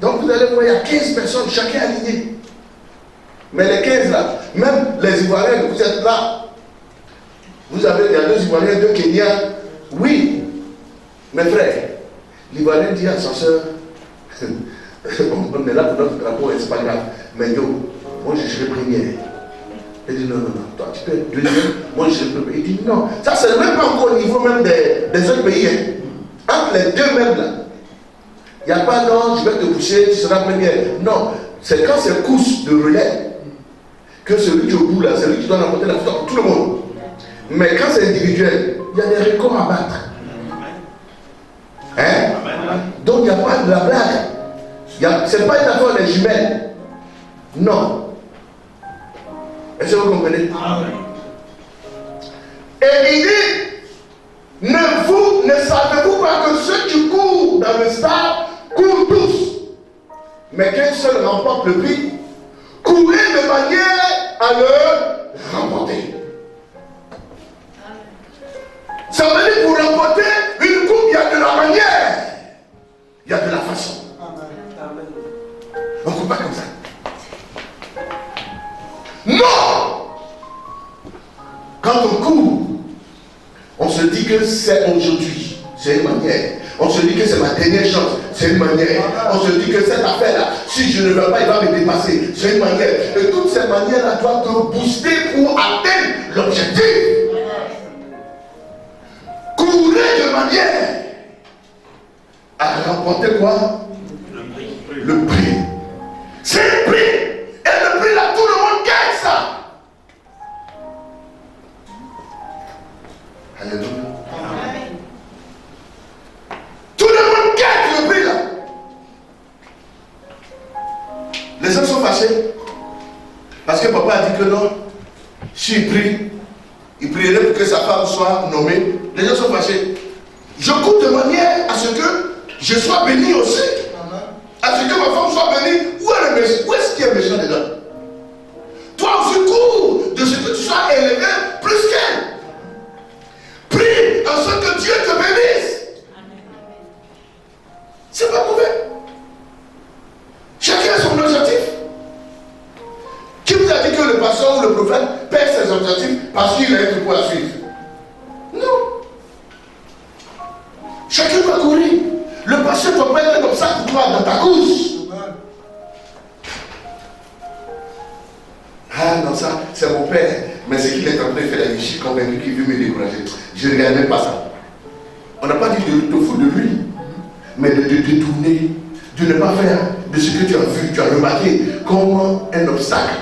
Donc vous allez voir, il y a 15 personnes, chacun aligné. Mais les 15 là, même les Ivoiriens, vous êtes là. Vous avez, il y a 2 Ivoiriens, 2 Kenyans. Oui, mes frères, l'Ivoirien dit à sa soeur, on est là pour notre drapeau, c'est pas grave. Mais yo, moi je serai première. Elle dit non, toi tu peux être deuxième, moi je serai première. Il dit non, ça c'est même pas encore au niveau même des autres pays. Hein. Entre les deux mêmes là, il n'y a pas non, je vais te pousser, tu seras première. Non, c'est quand c'est course de relais que celui qui est au bout là, c'est lui qui doit remporter la victoire pour tout le monde. Mais quand c'est individuel, il y a des records à battre. Hein? Donc il n'y a pas de la blague. Ce n'est pas une affaire des jumelles. Non. Est-ce que vous comprenez? Et il dit, ne savez-vous pas que ceux qui courent dans le stade courent tous, mais qu'un seul remporte le prix? Courez de manière à le remporter. Ça veut dire pour remporter une coupe, il y a de la manière, il y a de la façon. On ne coupe pas comme ça. Non! Quand on court, on se dit que c'est aujourd'hui, c'est une manière. On se dit que c'est ma dernière chance, c'est une manière. On se dit que cette affaire-là, si je ne veux pas, il va me dépasser, c'est une manière. Et toutes ces manières-là doivent te booster pour atteindre l'objectif. Courez de manière à remporter quoi? Le prix. C'est le prix. Et le prix là, tout le monde gagne ça. Alléluia. Tout le monde gagne le prix là. Les hommes sont fâchés parce que papa a dit que non. S'il prie, il prierait pour que sa femme soit nommée. Les gens sont fâchés. Je cours de manière à ce que je sois béni aussi. À ce que ma femme soit bénie. Où est-ce qu'il y a méchant dedans? Toi aussi cours de ce que tu sois élevé plus qu'elle. Prie en sorte que Dieu te bénisse. C'est pas mauvais. Chacun a son objectif. Qui vous a dit que le pasteur ou le prophète perd ses objectifs parce qu'il a un troupeau à suivre? Non. Chacun doit courir. Le pasteur doit pas être comme ça pour toi dans ta course. Ah non, ça, c'est mon père. Mais c'est qu'il est en train de faire, je suis convaincu qu'il veut me décourager. Je ne regarde même pas ça. On n'a pas dit de te foutre de lui, mais de te détourner, de ne pas faire de ce que tu as vu, tu as remarqué comme un obstacle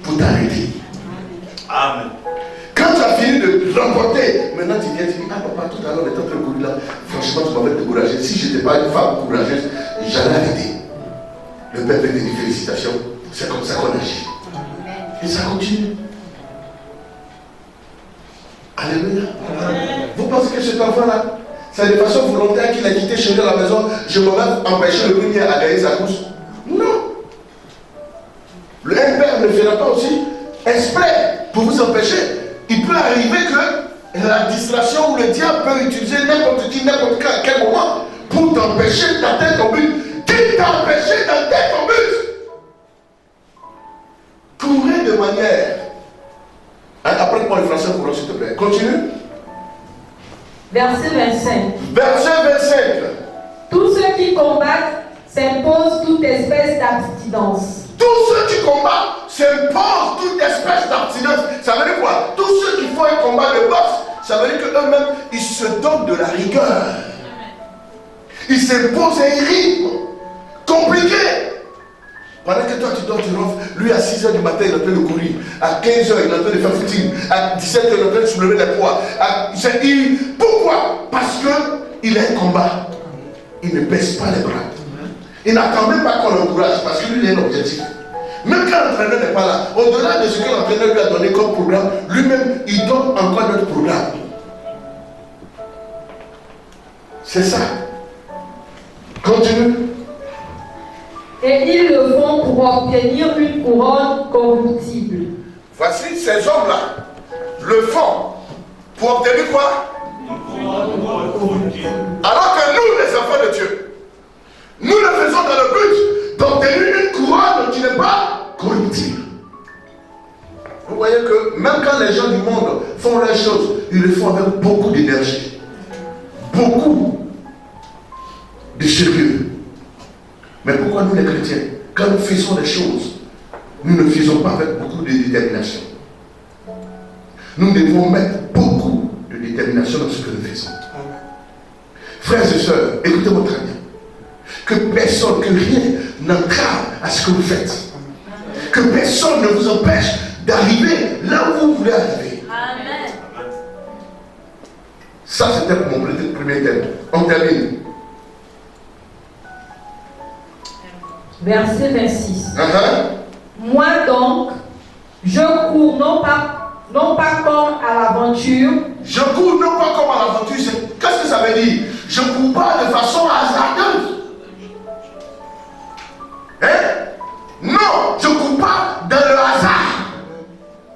pour t'arrêter. Amen. Quand tu as fini de remporter, maintenant tu viens et tu dis, ah papa, tout à l'heure on était en train de courir là, franchement tu m'avais découragé. Si je n'étais pas une femme courageuse, j'allais arrêter. Le père fait des félicitations, c'est comme ça qu'on agit. Et ça continue. Alléluia. Vous pensez que cet enfant-là, c'est de façon volontaire qu'il a quitté chez lui à la maison, je me vais empêcher le premier à gagner sa course? Non. Le père ne fera pas aussi exprès pour vous empêcher. Il peut arriver que la distraction ou le diable peut utiliser n'importe qui, n'importe quel moment pour t'empêcher d'atteindre ton but. Qui t'a empêché d'atteindre ton but? Courez de manière. Apprends-moi le français courant, s'il te plaît. Continue. Verset 25. Verset 25. Tous ceux qui combattent s'imposent toute espèce d'abstinence. Tous ceux qui combattent s'imposent toute espèce d'abstinence. Ça veut dire quoi? Tous ceux qui font un combat de boxe, ça veut dire qu'eux-mêmes, ils se donnent de la rigueur. Ils s'imposent un rythme compliqué. Pendant que toi tu dors, tu ronfles, lui à 6h du matin il est en train de courir, à 15h il est en train de faire footing, à 17h il est en train de soulever les poids. Pourquoi? Parce qu'il a un combat. Il ne baisse pas les bras. Il n'attend même pas qu'on l'encourage parce que lui il a un objectif. Même quand l'entraîneur n'est pas là, au-delà de ce que l'entraîneur lui a donné comme programme, lui-même il donne encore notre programme. C'est ça. Continue. Et ils le font pour obtenir une couronne corruptible. Voici ces hommes-là le font pour obtenir quoi? Alors que nous, les enfants de Dieu, nous le faisons dans le but d'obtenir une couronne qui n'est pas corruptible. Vous voyez que même quand les gens du monde font leurs choses, ils le font avec beaucoup d'énergie, beaucoup de sérieux. Mais pourquoi nous les chrétiens, quand nous faisons les choses, nous ne faisons pas avec beaucoup de détermination? Nous devons mettre beaucoup de détermination dans ce que nous faisons. Frères et sœurs, écoutez-moi très bien. Que personne, que rien n'entrave à ce que vous faites. Que personne ne vous empêche d'arriver là où vous voulez arriver. Amen. Ça, c'était pour mon premier thème. On termine. Verset 26. Uh-huh. Moi donc, je cours non pas comme à l'aventure. Je cours non pas comme à l'aventure. Qu'est-ce que ça veut dire? Je ne cours pas de façon hasardeuse. Hein? Non, je ne cours pas dans le hasard.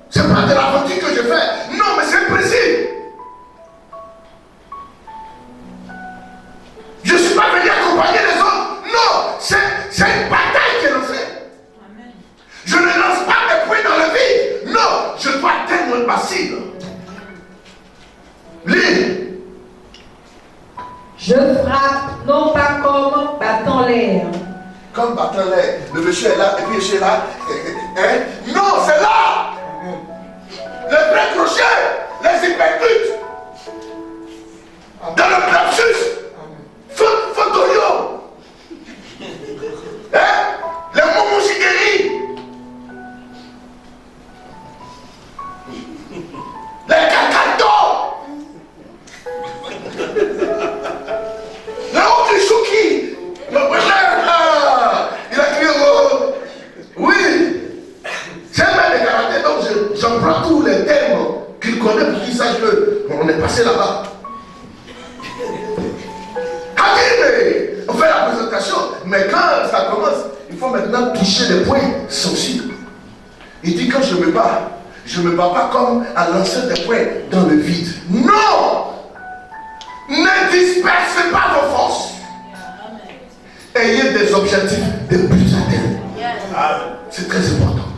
Ce n'est pas de l'aventure que je fais. Non, mais c'est précis. Je ne suis pas venu accompagner les autres. Non, c'est une bataille qui est lancée. Je ne lance pas mes poings dans le vide. Non, je dois atteindre ma cible. Lis. Je frappe non pas comme battant l'air. Comme battant l'air. Le monsieur est là et puis je suis là. Hein? Non, c'est là. Le vrai crochet, les hypercutes. Dans le plexus. Photorio. Hein? Les momoshigeri. Les kakato. Le Okishuki. Il a crié oui. C'est même les karaté, donc j'en prends tous les termes qu'il connaît pour qu'il sache qu'on est passé là-bas. On fait la présentation, mais quand ça commence, il faut maintenant toucher les points sensibles. Il dit quand je me bats pas comme à lancer des points dans le vide. Non! Ne dispersez pas vos forces. Ayez des objectifs de buts atteindre. C'est très important.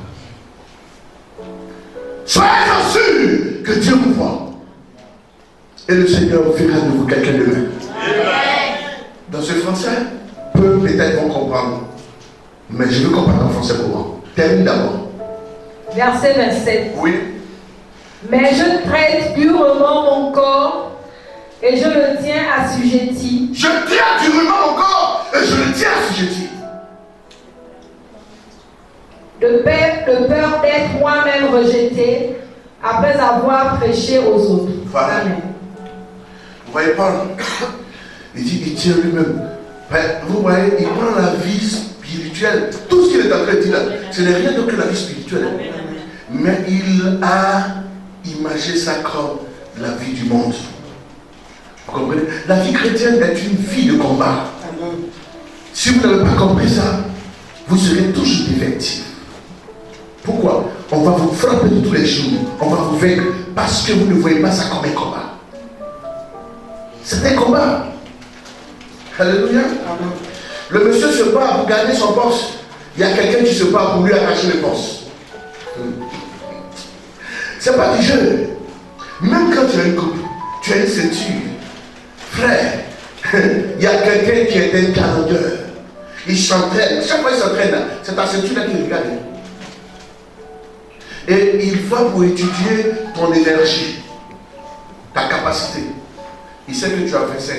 Soyez sûrs que Dieu vous voit. Et le Seigneur fera de vous quelqu'un de même. Dans ce français, peu peut-être vont comprendre. Mais je veux comprendre en français pour moi. Termine d'abord. Verset 27. Oui. Mais je traite durement mon corps et je le tiens assujetti. Je tiens durement mon corps et je le tiens assujetti. De peur d'être moi-même rejeté après avoir prêché aux autres. Voilà. Amen. Vous voyez Paul, il dit, il tient lui-même. Vous voyez, il prend la vie spirituelle. Tout ce qu'il est en train de dire là, ce n'est rien d'autre que la vie spirituelle. Mais il a imagé ça comme la vie du monde. Vous comprenez? La vie chrétienne est une vie de combat. Si vous n'avez pas compris ça, vous serez toujours défectif. Pourquoi? On va vous frapper de tous les jours. On va vous vaincre parce que vous ne voyez pas ça comme un combat. C'est un combat. Alléluia. Le monsieur se bat pour gagner son poste. Il y a quelqu'un qui se bat pour lui arracher le poste. C'est pas du jeu. Même quand tu as une coupe, tu as une ceinture. Frère, il y a quelqu'un qui est un calendeur. Il s'entraîne. Chaque fois qu'il s'entraîne là, c'est ta ceinture là qui regarde. Et il va pour étudier ton énergie, ta capacité. Il sait que tu as 25.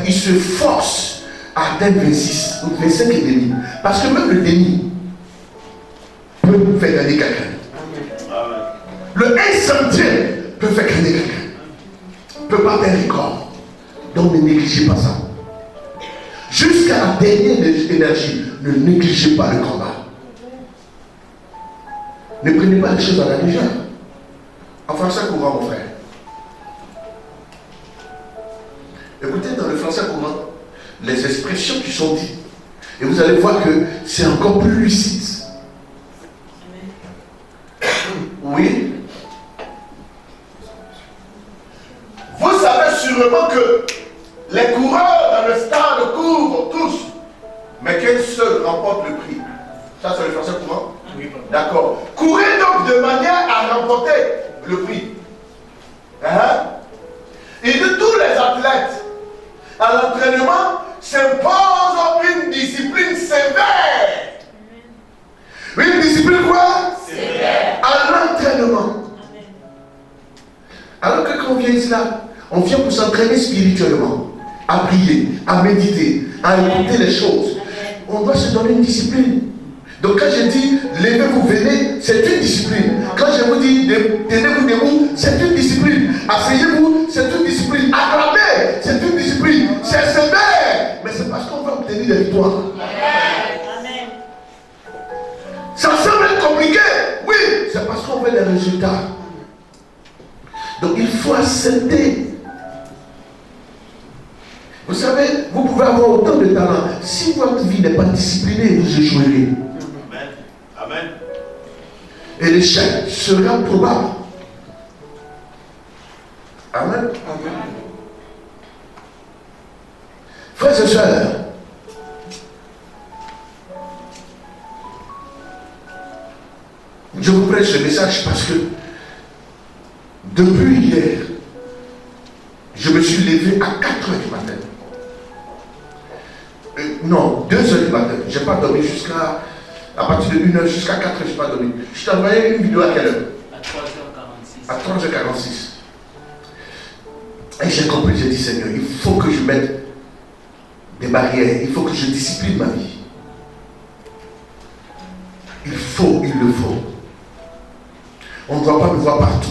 Il se force à atteindre 26 ou 25 et demi. Parce que même le déni, peut faire gagner quelqu'un. Le 1 centième peut faire gagner quelqu'un. Peut battre un record. Donc ne négligez pas ça. Jusqu'à la dernière énergie, ne négligez pas le combat. Ne prenez pas les choses à la légère. En français courant, mon frère. Écoutez, dans le français courant, les expressions qui sont dites, et vous allez voir que c'est encore plus lucide. Oui. Vous savez sûrement que les coureurs dans le stade courent tous, mais qu'un seul remporte le prix. Ça, c'est le français courant? Oui. D'accord. Courez donc de manière à remporter le prix. Et de tous les athlètes, à l'entraînement s'impose une discipline sévère. Une discipline quoi? Sévère. À l'entraînement. Alors que quand on vient ici là, on vient pour s'entraîner spirituellement, à prier, à méditer, à écouter les choses. On doit se donner une discipline. Donc quand je dis levez-vous, venez, c'est une discipline. Quand je vous dis tenez-vous debout, c'est une discipline. Asseyez-vous, c'est une discipline. Acclamez, c'est une discipline. C'est sévère, mais c'est parce qu'on va obtenir des victoires. Amen. Ça semble être compliqué, oui, c'est parce qu'on veut des résultats. Donc il faut accepter. Vous savez, vous pouvez avoir autant de talent. Si votre vie n'est pas disciplinée, vous échouerez. Amen. Et l'échec sera probable. Amen. Amen. Frères et sœurs, je vous prêche ce message parce que depuis hier, je me suis levé à 4 heures du matin. Non, 2 heures du matin. Je n'ai pas dormi à partir de 1 heure jusqu'à 4 heures, je n'ai pas dormi. Je t'ai envoyé une vidéo à quelle heure? À 3h46. À 3h46. Et j'ai compris, j'ai dit Seigneur, il faut que je mette des barrières, il faut que je discipline ma vie. Il le faut. On ne doit pas me voir partout.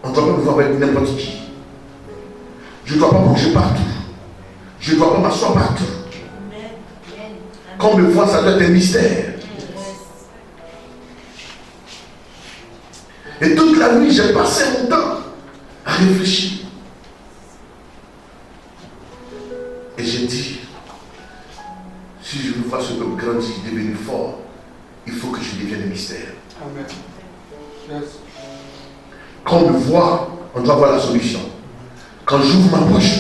On ne doit pas me voir avec n'importe qui. Je ne dois pas manger partout. Je ne dois pas m'asseoir partout. Quand on me voit, ça doit être un mystère. Et toute la nuit, j'ai passé mon temps à réfléchir. Et j'ai dit, si je veux voir ce peuple grandir, devenir fort, il faut que je devienne un mystère. Amen. Yes. Quand on me voit, on doit voir la solution. Quand j'ouvre ma bouche,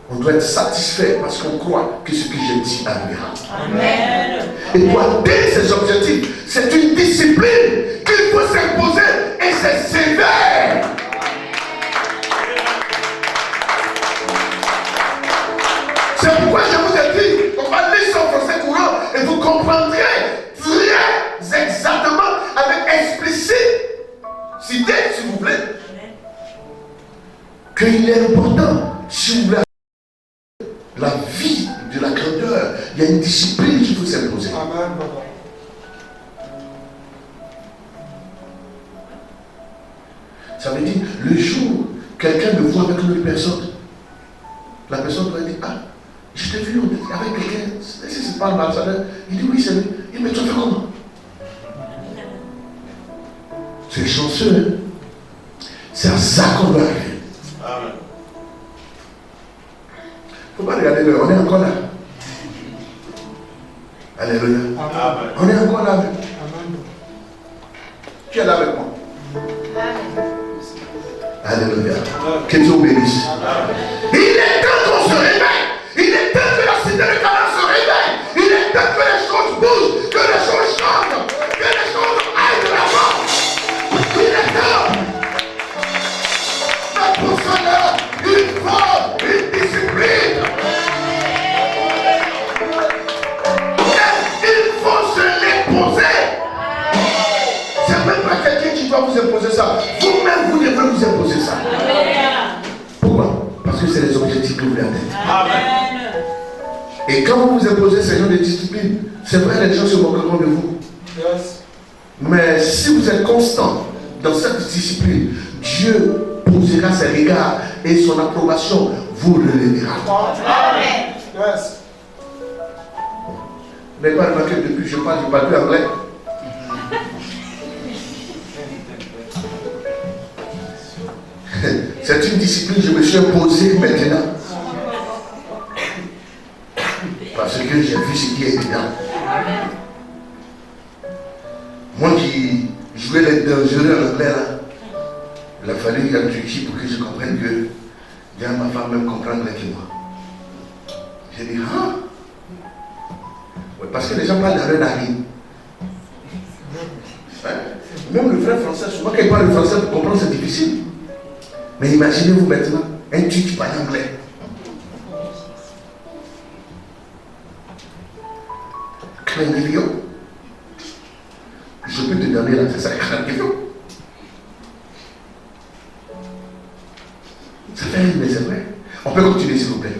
on doit être satisfait parce qu'on croit que ce que j'ai dit arrivera. Amen. Et pour atteindre ces objectifs, c'est une discipline qu'il faut s'imposer et c'est sévère. C'est pourquoi je vous ai dit, on va lire son français courant et vous comprendrez très exactement, avec explicite, cité si vous voulez, qu'il est important, si vous voulez, la vie de la grandeur, il y a une discipline qu'il faut s'imposer. Amen. Ça veut dire, le jour, quelqu'un me voit avec une autre personne, la personne doit dire, ah, je t'ai vu avec quelqu'un, si c'est pas le malsadeur, il dit oui, c'est lui. Il me dit, tu as fait comment? C'est chanceux, hein? C'est à ça qu'on doit arriver. Amen. Il ne faut pas regarder l'heure, on est encore là. Alléluia. Amen. On est encore là. Amen. Qui est là avec moi? Amen. Alléluia. Que Dieu bénisse. Il est temps qu'on se réveille. Il est temps que la cité de Canaan se réveille. Il est temps que les choses bougent, que les choses changent, que les choses aillent de l'avant. Il est temps. Mais pour cela, il faut une discipline. Il faut se l'imposer. C'est même pas quelqu'un qui doit vous imposer ça. Vous-même, vous devez vous imposer ça. Pourquoi? Parce que c'est les objectifs que vous voulez atteindre. Amen. Et quand vous vous imposez ces gens de discipline, c'est vrai, les gens se moqueront de vous. Yes. Mais si vous êtes constant dans cette discipline, Dieu posera ses regards et son approbation vous relèvera. Amen. Yes. Vous n'avez pas remarqué que depuis que je parle plus anglais. C'est une discipline que je me suis imposée maintenant. Parce que j'ai vu ce qui est évident. Moi qui jouais les dangereux en anglais là, il a fallu en Turquie pour que je comprenne que bien ma femme même comprend anglais que moi. J'ai dit, ah, ouais, parce que les gens parlent dans leur narine. Même le frère français, souvent quand il parle le français pour comprendre c'est difficile. Mais imaginez-vous maintenant, un Turc qui parle anglais. Clendivio. Je peux te donner là, c'est ça, Clendivio. Ça fait rire, mais c'est vrai. On peut continuer s'il vous plaît.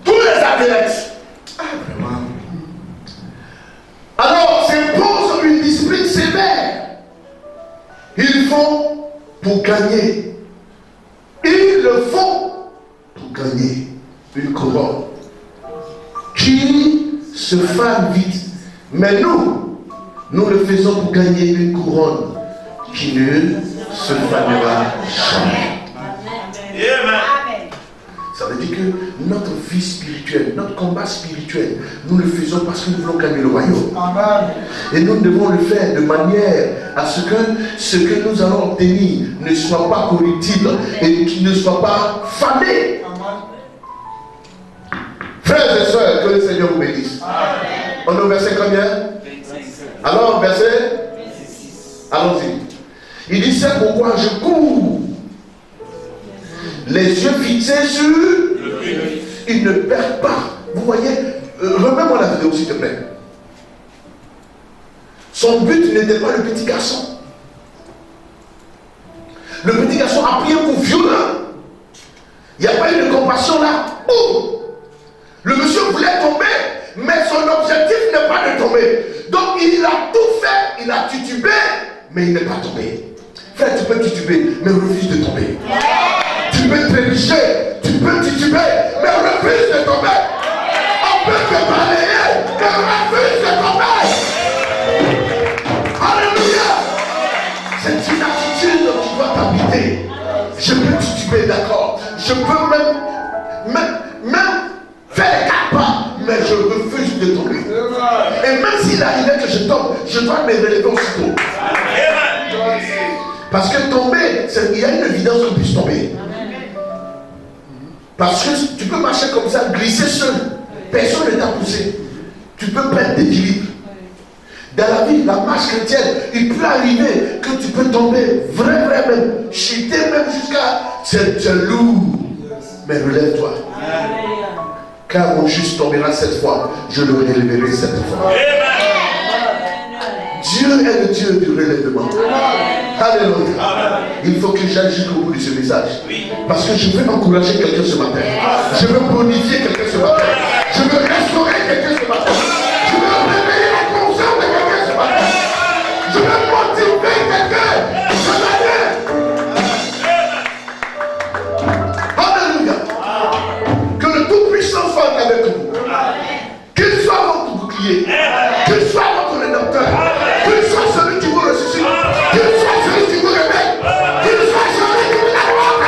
Tous les athlètes. Ah, vraiment. Alors, s'impose une discipline sévère. Ils font pour gagner. Ils le font pour gagner une couronne qui se fane vite. Mais nous le faisons pour gagner une couronne qui ne se fanera jamais. Amen. Ça veut dire que notre vie spirituelle, notre combat spirituel, nous le faisons parce que nous voulons gagner le royaume. Amen. Et nous devons le faire de manière à ce que nous allons obtenir ne soit pas corruptible et qu'il ne soit pas fané. Frères et sœurs, que le Seigneur vous bénisse. Amen. On est au verset combien? 25. Alors, verset 26. Allons-y. Il dit, c'est pourquoi je cours. Les yeux fixés sur le but. Il ne perd pas. Vous voyez, remets-moi la vidéo s'il te plaît. Son but n'était pas le petit garçon. Le petit garçon a pris un coup violent. Il n'y a pas eu de compassion là. Boum! Le monsieur voulait tomber, mais son objectif n'est pas de tomber. Donc il a tout fait, il a titubé, mais il n'est pas tombé. Frère, tu peux tituber, mais refuse de tomber. Tu peux trébucher, tu peux tituber, mais refuse de tomber. On peut te balayer, mais refuse de tomber. Alléluia. C'est une attitude qui doit t'habiter. Je peux tituber, d'accord. Je peux même faire les 4 pas, mais je refuse de tomber. Et même s'il arrivait que je tombe, je dois me relever aussitôt. Parce que tomber, il y a une évidence qu'on puisse tomber. Parce que tu peux marcher comme ça, glisser seul. Personne ne t'a poussé. Tu peux perdre d'équilibre. Dans la vie, la marche chrétienne, il peut arriver que tu peux tomber, vrai même, chuter même jusqu'à... C'est lourd. Mais relève-toi. Car mon juste tombera 7 fois, je le relèverai 7 fois. Dieu est le Dieu du relèvement. Alléluia. Il faut que j'aille jusqu'au bout de ce message. Parce que je veux encourager quelqu'un ce matin. Je veux bonifier quelqu'un ce matin. Je veux restaurer quelqu'un ce matin. Je veux réveiller la conscience de quelqu'un ce matin. Je veux motiver quelqu'un ce matin. Alléluia. Que le Tout-Puissant soit avec vous. Qu'il soit votre bouclier. Qu'il soit votre rédempteur. Qu'il soit celui qui vous ressuscite. Qu'il soit celui qui vous réveille. Qu'il soit celui qui vous accorde.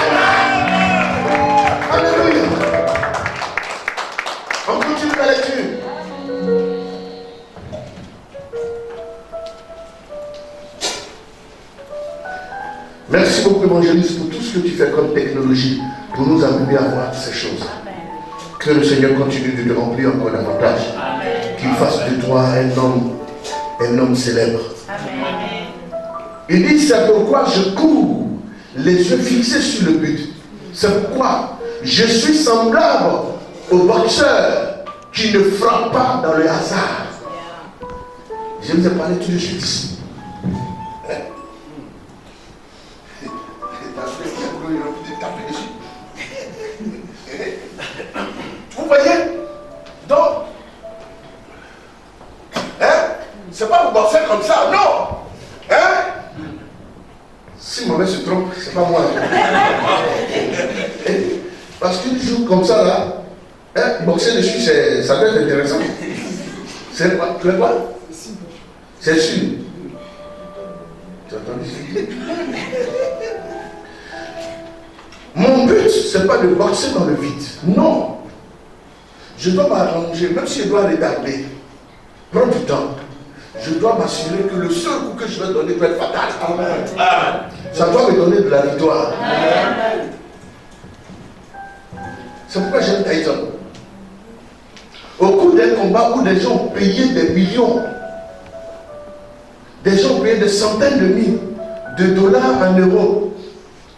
Alléluia. On continue la lecture. Merci beaucoup, évangéliste, pour tout ce que tu fais comme technologie pour nous amener à voir ces choses. Que le Seigneur continue de te remplir encore davantage. Qu'il fasse de toi un homme célèbre. Amen. Il dit, c'est pourquoi je cours, les yeux fixés sur le but. C'est pourquoi je suis semblable au boxeur qui ne frappe pas dans le hasard. Je vous ai parlé tout de suite ici. Vous voyez? Donc, c'est pas pour boxer comme ça, non. Hein? Si ma mère se trompe, c'est pas moi. Parce qu'une joue comme ça là, hein, boxer dessus, ça doit être intéressant. C'est quoi? Tu veux quoi? C'est sûr. Tu as entendu? Mon but, c'est pas de boxer dans le vide. Non. Je dois m'arranger, même si je dois retarder, prendre du temps. Je dois m'assurer que le seul coup que je vais donner doit être fatal. Amen. Ça doit me donner de la victoire. Amen. C'est pourquoi j'aime Tyson. Au cours d'un combat où des gens ont payé des millions, des gens ont payé des centaines de milliers de dollars en euros.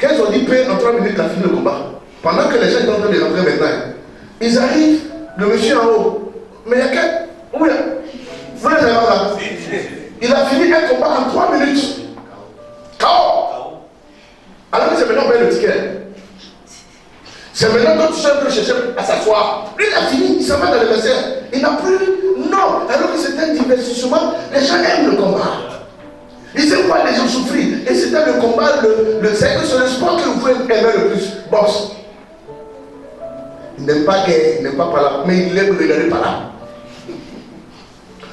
Quand ils ont dit payer en 3 minutes, il a fini le combat. Pendant que les gens sont en train de rentrer maintenant, ils arrivent, le monsieur en haut. Mais il y a quel? Où est-ce? Vous les avez là? Il a fini un combat en 3 minutes. KO. Alors que c'est maintenant qu'on paye le ticket. C'est maintenant que tu cherches chercher à s'asseoir. Lui, il a fini, il s'en va dans le vestiaire. Il n'a plus. Non. Alors que c'est un divertissement, les gens aiment le combat. Ils aiment voir les gens souffrir. Et c'était le combat, c'est le sport que vous pouvez aimer le plus. Boxe. Il n'aime pas guerre, il n'aime pas par là, mais il aime regarder par là.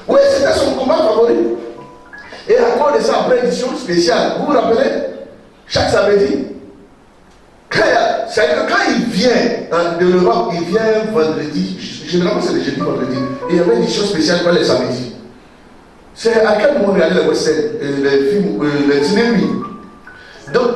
Oui, c'était son combat favori. Et à cause de ça, après édition spéciale, vous vous rappelez? Chaque samedi, quand il vient de l'Europe, il vient vendredi. Généralement, c'est le jeudi, vendredi. Et il y avait une édition spéciale pour les samedis. C'est à quel moment regarder les western, les films, les cinémas. Donc,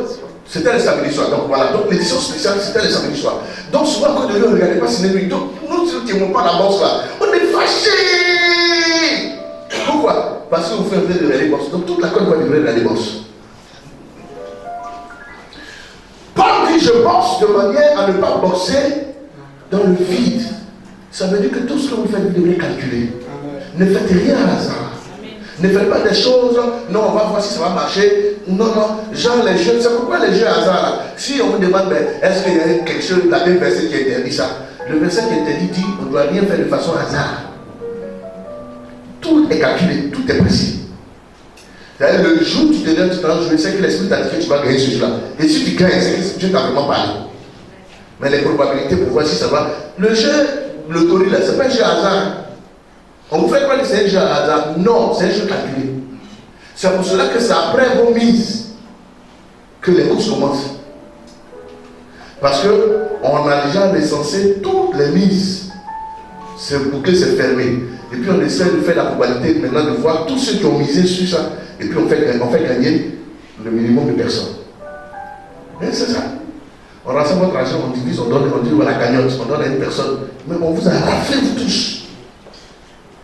c'était le samedi soir. Donc voilà, donc l'édition spéciale, c'était le samedi soir. Donc souvent, quand nous ne regardons pas cinéma, donc nous ne tirons pas la boxe là. On est fâchés. Pourquoi? Parce que vous faites de regarder boxe. Donc toute la Côte d'Ivoire devrait regarder boxe. Paul dit je boxe de manière à ne pas boxer dans le vide. Ça veut dire que tout ce que vous faites, vous devrez calculer. Ne faites rien à hasard. Ne faites pas des choses, non, on va voir si ça va marcher. Non, genre les jeux, c'est pourquoi les jeux à hasard là. Si on vous demande, est-ce qu'il y a quelque chose, la même verset qui interdit ça? Le verset qui interdit dit, on ne doit rien faire de façon hasard. Tout est calculé, tout est précis. C'est-à-dire, le jour où tu te donnes, tu t'en joues, c'est que l'esprit t'a dit que tu vas gagner ce jour-là. Et si tu gagnes, c'est que Dieu t'a vraiment parlé. Mais les probabilités pour voir si ça va. Le jeu, le tori là, c'est pas un jeu à hasard. On vous fait croire que c'est un jeu à hasard. Non, c'est un jeu calculé. C'est pour cela que c'est après vos mises que les courses commencent. Parce qu'on a déjà recensé toutes les mises. Ce bouquet s'est fermé. Et puis on essaie de faire la probabilité maintenant de voir tous ceux qui ont misé sur ça. Et puis on fait gagner le minimum de personnes. Et c'est ça. On rassemble votre argent, on divise, on donne, on dit voilà, cagnotte, on donne à une personne. Mais on vous a raflé vous tous.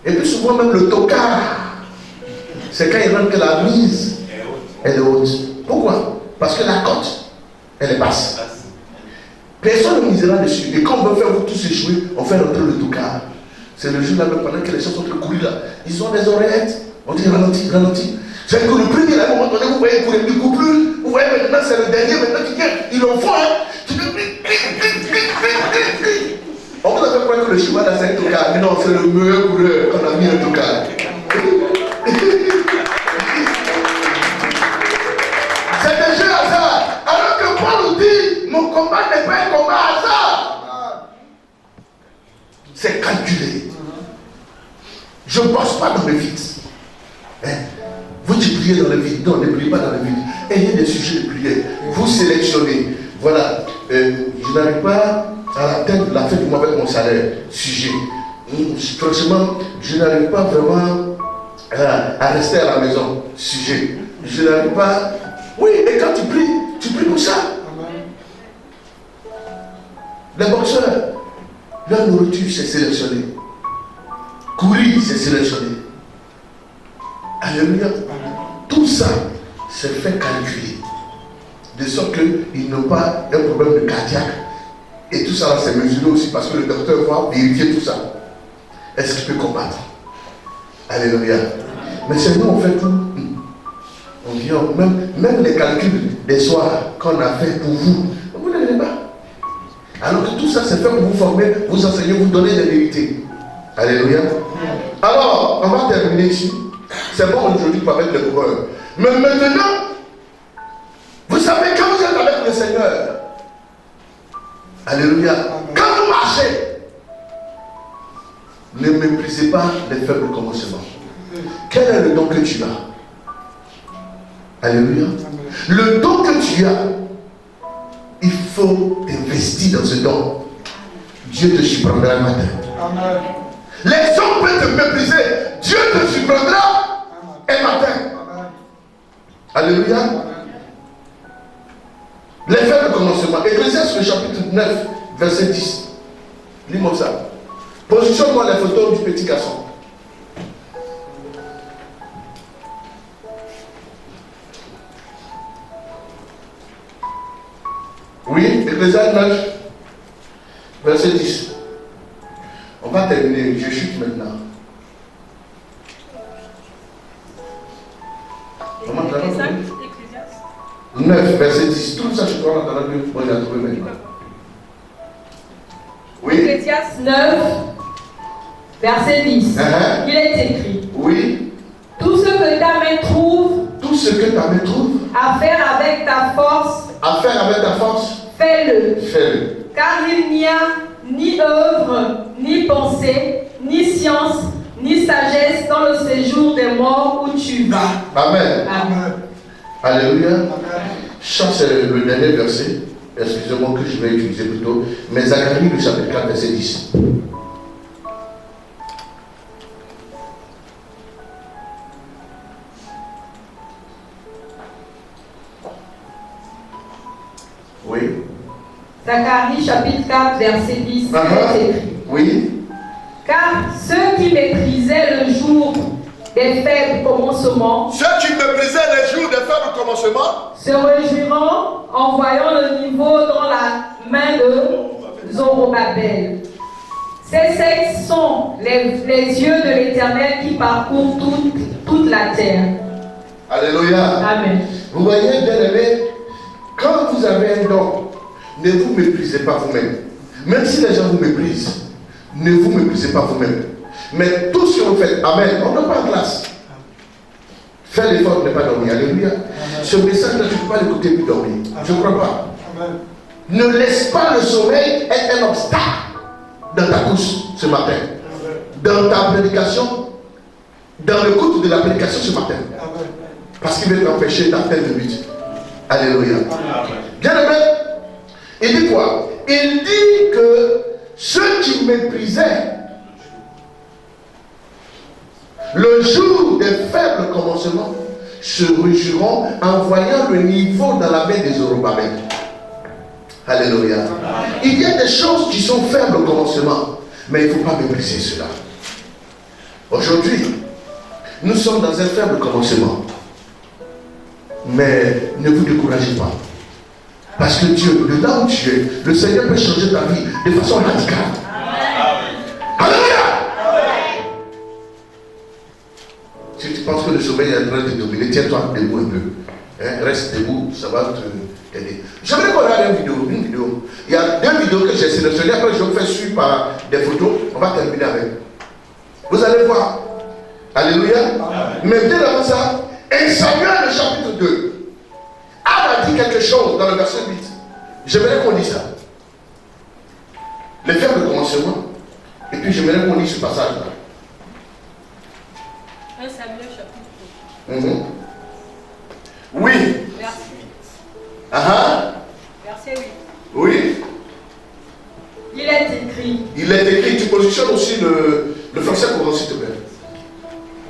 Et puis souvent même le tocard, c'est quand il rentre que la mise, elle est haute. Pourquoi? Parce que la cote, elle est basse. Personne ne misera dessus. Et quand on veut faire vous tous échouer, on fait rentrer le tocard. C'est le jour là même pendant que les gens sont en train de courir là. Ils ont des oreillettes. On dit ralentis, ralentis. C'est que le premier, à un moment donné, vous voyez courir beaucoup plus. Vous voyez maintenant, c'est le dernier, maintenant qui vient. Ils en font, hein. On vous a fait croire que le cheval là c'est un tocard. Mais non, c'est le meilleur coureur qu'on a mis un tocard. C'est des jeux hasard. Alors que Paul nous dit, mon combat n'est pas un combat hasard. C'est calculé. Je ne bosse pas dans le vide. Hein? Vous priez dans le vide. Non, ne priez pas dans le vide. Ayez des sujets de prière. Vous sélectionnez. Voilà. Je n'arrive pas à la tête de la fin du mois avec mon salaire. Sujet. Franchement, je n'arrive pas vraiment à rester à la maison. Sujet. Je n'arrive pas. Oui, et quand tu pries pour ça. Les boxeurs, leur nourriture, c'est sélectionné. Courir, c'est sélectionné. Alléluia. Tout ça, c'est fait calculer. De sorte qu'ils n'ont pas un problème de cardiaque. Et tout ça, c'est mesuré aussi parce que le docteur va vérifier tout ça. Est-ce qu'il peut combattre? Alléluia. Mais c'est nous, on fait tout. On vient, même les calculs des soirs qu'on a fait pour vous, vous ne les pas. Alors que tout ça, c'est fait pour vous former, vous enseigner, vous donner des vérités. Alléluia. Alors, on va terminer ici. C'est bon aujourd'hui pour avec le coureur. Mais maintenant, vous savez, quand vous êtes avec le Seigneur, alléluia, quand vous marchez, ne méprisez pas les faibles commencements. Quel est le don que tu as? Alléluia. Le don que tu as, il faut t'investir dans ce don. Dieu te surprendra un matin. Amen. Les hommes peuvent te mépriser. Dieu te surprendra un matin. Amen. Alléluia. Amen. Les faibles commencements. Ecclésiaste, le chapitre 9, verset 10. Lis-moi ça. Positionne-moi les photos du petit garçon. Oui, Ecclésiaste 9, verset 10. On va terminer, je chute maintenant. Ecclésiaste 9, verset 10. Tout ça, je crois dans la Bible. Moi, j'ai trouvé maintenant. Oui. Ecclésiaste 9, verset 10. Il est écrit. Oui. Tout ce que ta main trouve. Tout ce que ta main trouve. À faire avec ta force. À faire avec ta force. Fais-le. Fais-le. Car il n'y a ni œuvre, ni pensée, ni science, ni sagesse dans le séjour des morts où tu vas. Amen. Amen. Alléluia. Ça, c'est le dernier verset. Excusez-moi que je vais utiliser plutôt. Mais Zacharie, le chapitre 4, verset 10. Oui. Zacharie, chapitre 4, verset 10. C'est écrit. Oui. Car ceux qui méprisaient le jour des faibles commencements, ceux qui méprisaient les jours des faibles commencements, se réjouiront en voyant le niveau dans la main de Zorobabel. Ces sectes sont les yeux de l'Éternel qui parcourent toute la terre. Alléluia. Amen. Vous voyez, bien aimé, quand vous avez un don, ne vous méprisez pas vous-même. Même si les gens vous méprisent, ne vous méprisez pas vous-même. Mais tout ce que vous faites, amen, on n'a pas de glace. Fais l'effort de ne pas dormir. Alléluia. Amen. Ce message-là, tu ne peux pas l'écouter puis dormir. Amen. Je ne crois pas. Amen. Ne laisse pas le sommeil être un obstacle dans ta course ce matin. Amen. Dans ta prédication, dans le cours de la prédication ce matin. Amen. Parce qu'il veut t'empêcher d'atteindre le but. Alléluia. Amen. Bien aimé, il dit quoi? Il dit que ceux qui méprisaient le jour des faibles commencements se réjouiront en voyant le niveau dans la main des Zorobabel. Alléluia. Amen. Il y a des choses qui sont faibles au commencement, mais il ne faut pas mépriser cela. Aujourd'hui, nous sommes dans un faible commencement. Mais ne vous découragez pas. Parce que Dieu, de là où tu es, le Seigneur peut changer ta vie de façon radicale. Amen. Alléluia. Si tu penses que le sommeil est en train de te dominer, tiens-toi debout un peu. Reste debout, ça va t'aider. J'aimerais qu'on regarde une vidéo. Il y a 2 vidéos que j'ai sélectionnées. Après, je vous fais suivre par des photos. On va terminer avec. Vous allez voir. Alléluia. Amen. Mais bien avant ça, et Samuel, le chapitre 2, Anne a dit quelque chose dans le verset 8. J'aimerais qu'on lise ça. Les faibles commencement. Et puis j'aimerais qu'on lise ce passage-là. 1 Samuel chapitre 2. Oui. Verset 8. Oui. Il est écrit. Il est écrit. Tu positionnes aussi le français courant, s'il te plaît.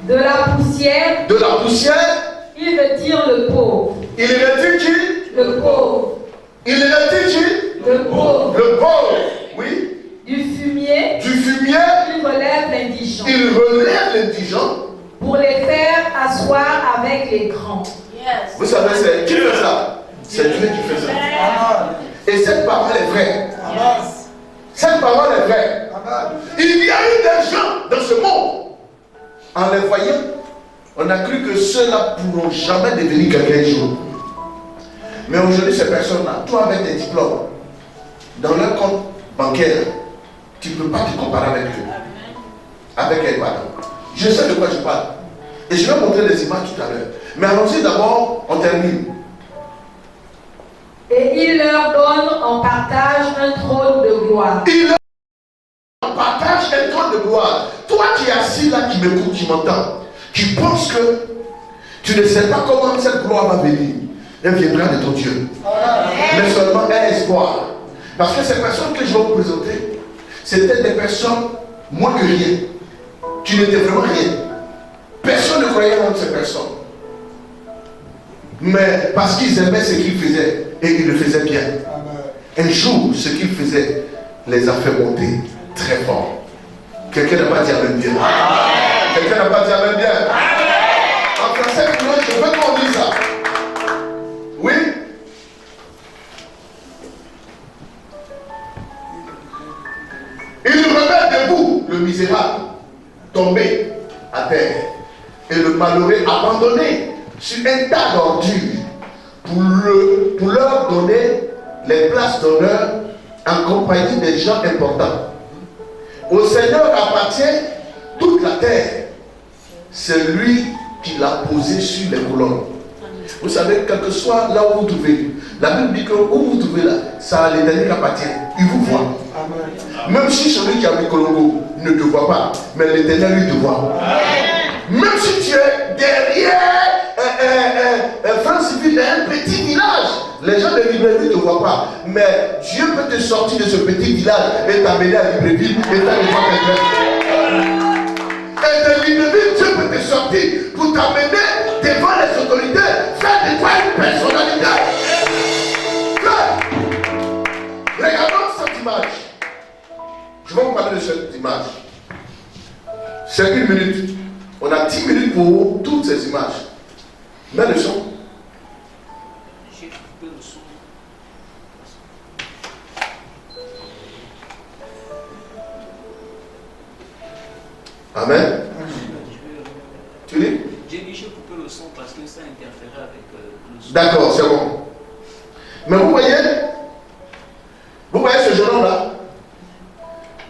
De la poussière. De la poussière. Il retire le pauvre. Il retire qui? Le pauvre. Il retire qui? Le pauvre. Le pauvre. Oui. Du fumier. Du fumier. Il relève l'indigent. Il relève l'indigent. Pour les faire asseoir avec les grands. Yes. Vous savez, c'est qui fait ça? C'est Dieu qui fait ça. Et cette parole est vraie. Yes. Cette parole est vraie. Il y a eu des gens dans ce monde. En les voyant, on a cru que ceux-là ne pourront jamais devenir quelqu'un un jour. Mais aujourd'hui, ces personnes-là, toi avec des diplômes, dans leur compte bancaire, tu ne peux pas te comparer avec eux. Avec elles, pardon. Je sais de quoi je parle. Et je vais montrer les images tout à l'heure. Mais allons-y d'abord, on termine. Et il leur donne en partage un trône de gloire. Il leur partage un trône de gloire. Toi qui es assis là, qui m'écoutes, qui m'entends, qui penses que tu ne sais pas comment cette gloire va venir. Elle viendra de ton Dieu. Mais seulement un espoir. Parce que ces personnes que je vais vous présenter, c'était des personnes moins que rien. Tu n'étais vraiment rien. Personne ne croyait en ces personnes. Mais parce qu'ils aimaient ce qu'ils faisaient, et ils le faisaient bien. Un jour, ce qu'ils faisaient les a fait monter très fort. Quelqu'un n'a pas dit amen bien. Quelqu'un n'a pas dit amen bien. En français, je veux qu'on dise ça. Oui? Il remet debout le misérable, tombé à terre, et le malheureux abandonné sur un tas d'ordures pour leur donner les places d'honneur en compagnie des gens importants. Au Seigneur appartient toute la terre. C'est lui qui l'a posé sur les colonnes. Vous savez, quel que soit là où vous trouvez, la Bible dit que où vous trouvez là, ça à l'Éternel appartient. Il vous voit. Même si celui qui a mis Colombo ne te voit pas, mais l'Éternel lui te voit. Même si tu es derrière France civile, un petit village, les gens de Libreville ne te voient pas. Mais Dieu peut te sortir de ce petit village et t'amener à Libreville et t'amener et de Libreville, Dieu peut te sortir pour t'amener devant les autorités, faire de toi une personnalité. Regardons cette image. Je vais vous parler de cette image. C'est 1 minute. On a 10 minutes pour toutes ces images. Mets le son. J'ai coupé le son. Amen. Tu dis? J'ai dit j'ai coupé le son parce que ça interférait avec le son. D'accord, c'est bon. Mais vous voyez ce jeune homme-là?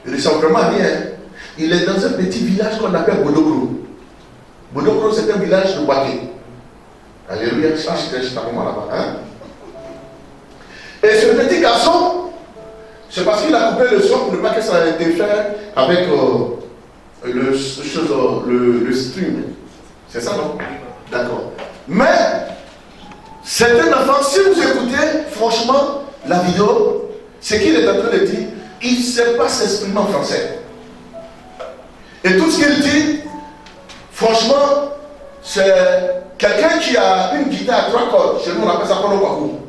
Il ne ressemble vraiment à rien. Il est dans un petit village qu'on appelle Bodokro. Bodokro, c'est un village de Boaké. Alléluia, je suis pas comment là-bas. Hein? Et ce petit garçon, c'est parce qu'il a coupé le son pour ne pas que ça interfère avec le stream. C'est ça, non? D'accord. Mais, c'est un enfant, si vous écoutez franchement la vidéo, ce qu'il est en train de dire, il ne sait pas s'exprimer en français. Et tout ce qu'il dit, franchement, c'est quelqu'un qui a une guitare à 3 cordes. Chez nous, on appelle ça Kono.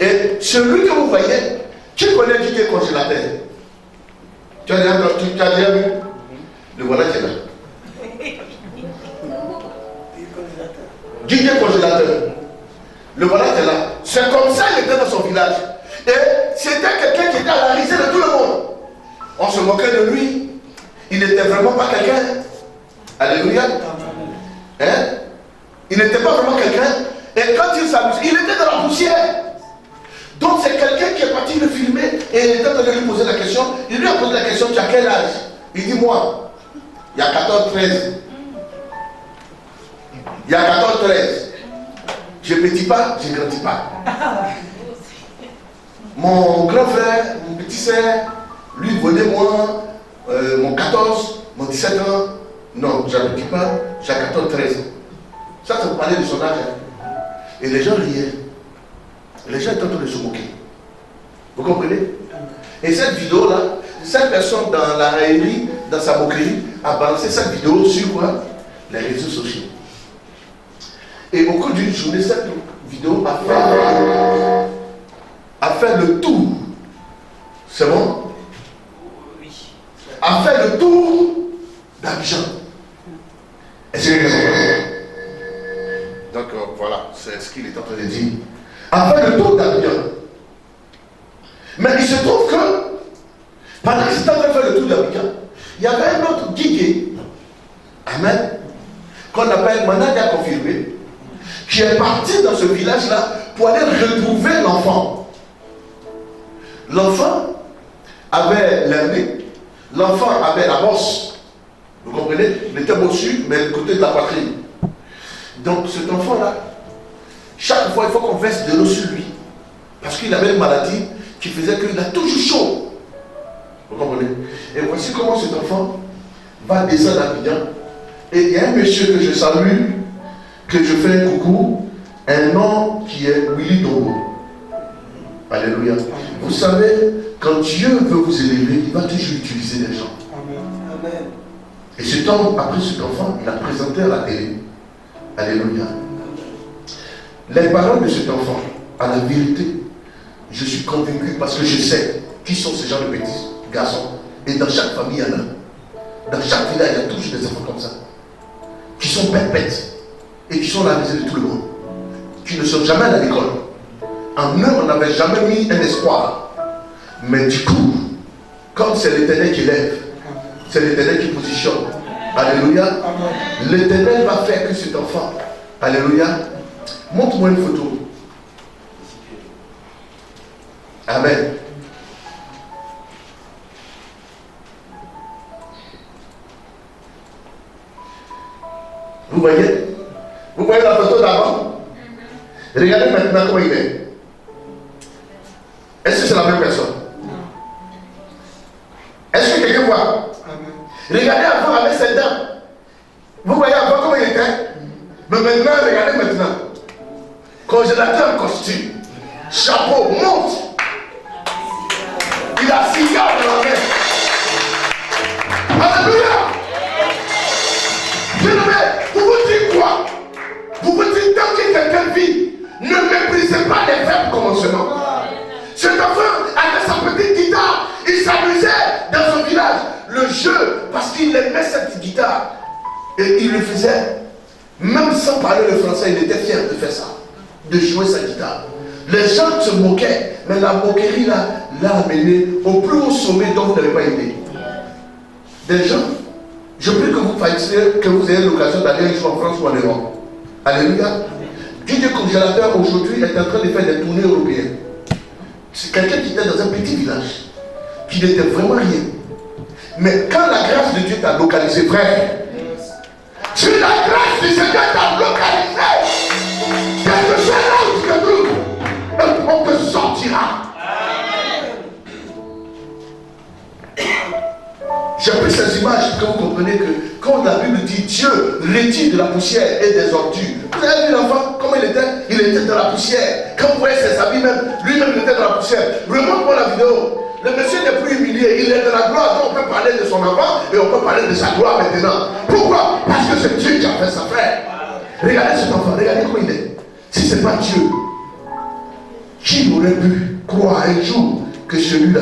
Et celui que vous voyez, qui connaît Didier Congélateur? Tu as déjà vu? Le voilà qui est là. Didier Congélateur. Le voilà qui est là. C'est comme ça qu'il était dans son village. Et c'était quelqu'un qui était à la risée de tout le monde. On se moquait de lui. Il n'était vraiment pas quelqu'un. Alléluia. Hein? Il n'était pas vraiment quelqu'un. Et quand il s'amusait, il était dans la poussière. Donc c'est quelqu'un qui est parti le filmer. Et il était en train de lui poser la question. Il lui a posé la question, tu as quel âge? Il dit, moi, il y a 14-13. Il y a 14-13. Je ne petit pas, je ne grandis pas. Mon grand frère, mon petit frère, lui venait moi, mon 14, mon 17 ans. Non, je ne dis pas, j'ai 14-13 ans. Ça vous parlait de son âge. Hein. Et les gens riaient. Les gens étaient en train de se moquer. Vous comprenez? Et cette vidéo-là, cette personne dans la raillerie, dans sa moquerie, a balancé cette vidéo sur quoi? Les réseaux sociaux. Et au cours d'une journée, cette vidéo a fait le tour. C'est bon? Oui. A fait le tour d'Abidjan. Est-ce que vous comprenez? Donc voilà, c'est ce qu'il est en train de dire. A fait le tour d'Abidjan. Mais il se trouve que, pendant qu'il était en train de faire le tour d'Abidjan, il y avait un autre guigué, amen, qu'on appelle Manadia confirmé, qui est parti dans ce village-là pour aller retrouver l'enfant. L'enfant avait l'hernie, l'enfant avait la bosse. Vous comprenez? comprenez? Il était bossu, mais le côté de la poitrine. Donc cet enfant-là, chaque fois, il faut qu'on verse de l'eau sur lui. Parce qu'il avait une maladie qui faisait qu'il a toujours chaud. Vous comprenez? Et voici comment cet enfant va descendre à Abidjan. Et il y a un monsieur que je salue, que je fais un coucou, un nom qui est Willy Dongo. Alléluia. Vous savez, quand Dieu veut vous élever, il va toujours utiliser des gens. Amen. Et cet homme, après cet enfant, il a présenté à la télé. Alléluia. Les parents de cet enfant, à la vérité, je suis convaincu parce que je sais qui sont ces gens de petits garçons. Et dans chaque famille, il y en a. Dans chaque village, il y a toujours des enfants comme ça. Qui sont bêtes et qui sont la risée de tout le monde. Qui ne sont jamais à l'école. En eux, on n'avait jamais mis un espoir. Mais du coup, comme c'est l'Éternel qui lève, c'est l'Éternel qui positionne. Alléluia. L'Éternel va faire que cet enfant, alléluia, montre-moi une photo. Amen. Vous voyez? Vous voyez la photo d'avant? Regardez maintenant comment il est. Est-ce que c'est la même personne? Est-ce que quelqu'un voit? Regardez avant avec ses dents. Vous voyez avant comment il était? Mais maintenant, regardez maintenant. Congélateur en costume. Chapeau, monte. Il a 6 gars dans la main. Alléluia. Vous vous dites quoi? Vous vous dites tant que quelqu'un vit, ne méprisez pas les faibles commencements. Cet enfant avait sa petite guitare, il s'amusait dans son village. Le jeu, parce qu'il aimait cette guitare. Et il le faisait, même sans parler le français, il était fier de faire ça, de jouer sa guitare. Les gens se moquaient, mais la moquerie l'a amené au plus haut sommet dont vous n'avez pas été. Des gens, je prie que vous fassiez, que vous ayez l'occasion d'aller un jour en France ou en Europe. Alléluia. Dieu Congélateur aujourd'hui est en train de faire des tournées européennes. C'est quelqu'un qui était dans un petit village, qui n'était vraiment rien. Mais quand la grâce de Dieu t'a localisé, frère, si la grâce du Seigneur t'a localisé, quel que soit là où tu te trouves, on te sortira. J'ai pris ces images pour que vous compreniez que quand la Bible dit Dieu retire de la poussière et des ordures. Vous avez vu l'enfant, comment il était? Il était dans la poussière. Quand vous voyez ses habits même, lui-même il était dans la poussière. Remonte-moi la vidéo. Le monsieur n'est plus humilié, il est de la gloire. Donc on peut parler de son enfant et on peut parler de sa gloire maintenant. Pourquoi? Parce que c'est Dieu qui a fait ça, frère. Regardez cet enfant, regardez comment il est. Si ce n'est pas Dieu, qui aurait pu croire un jour que celui-là?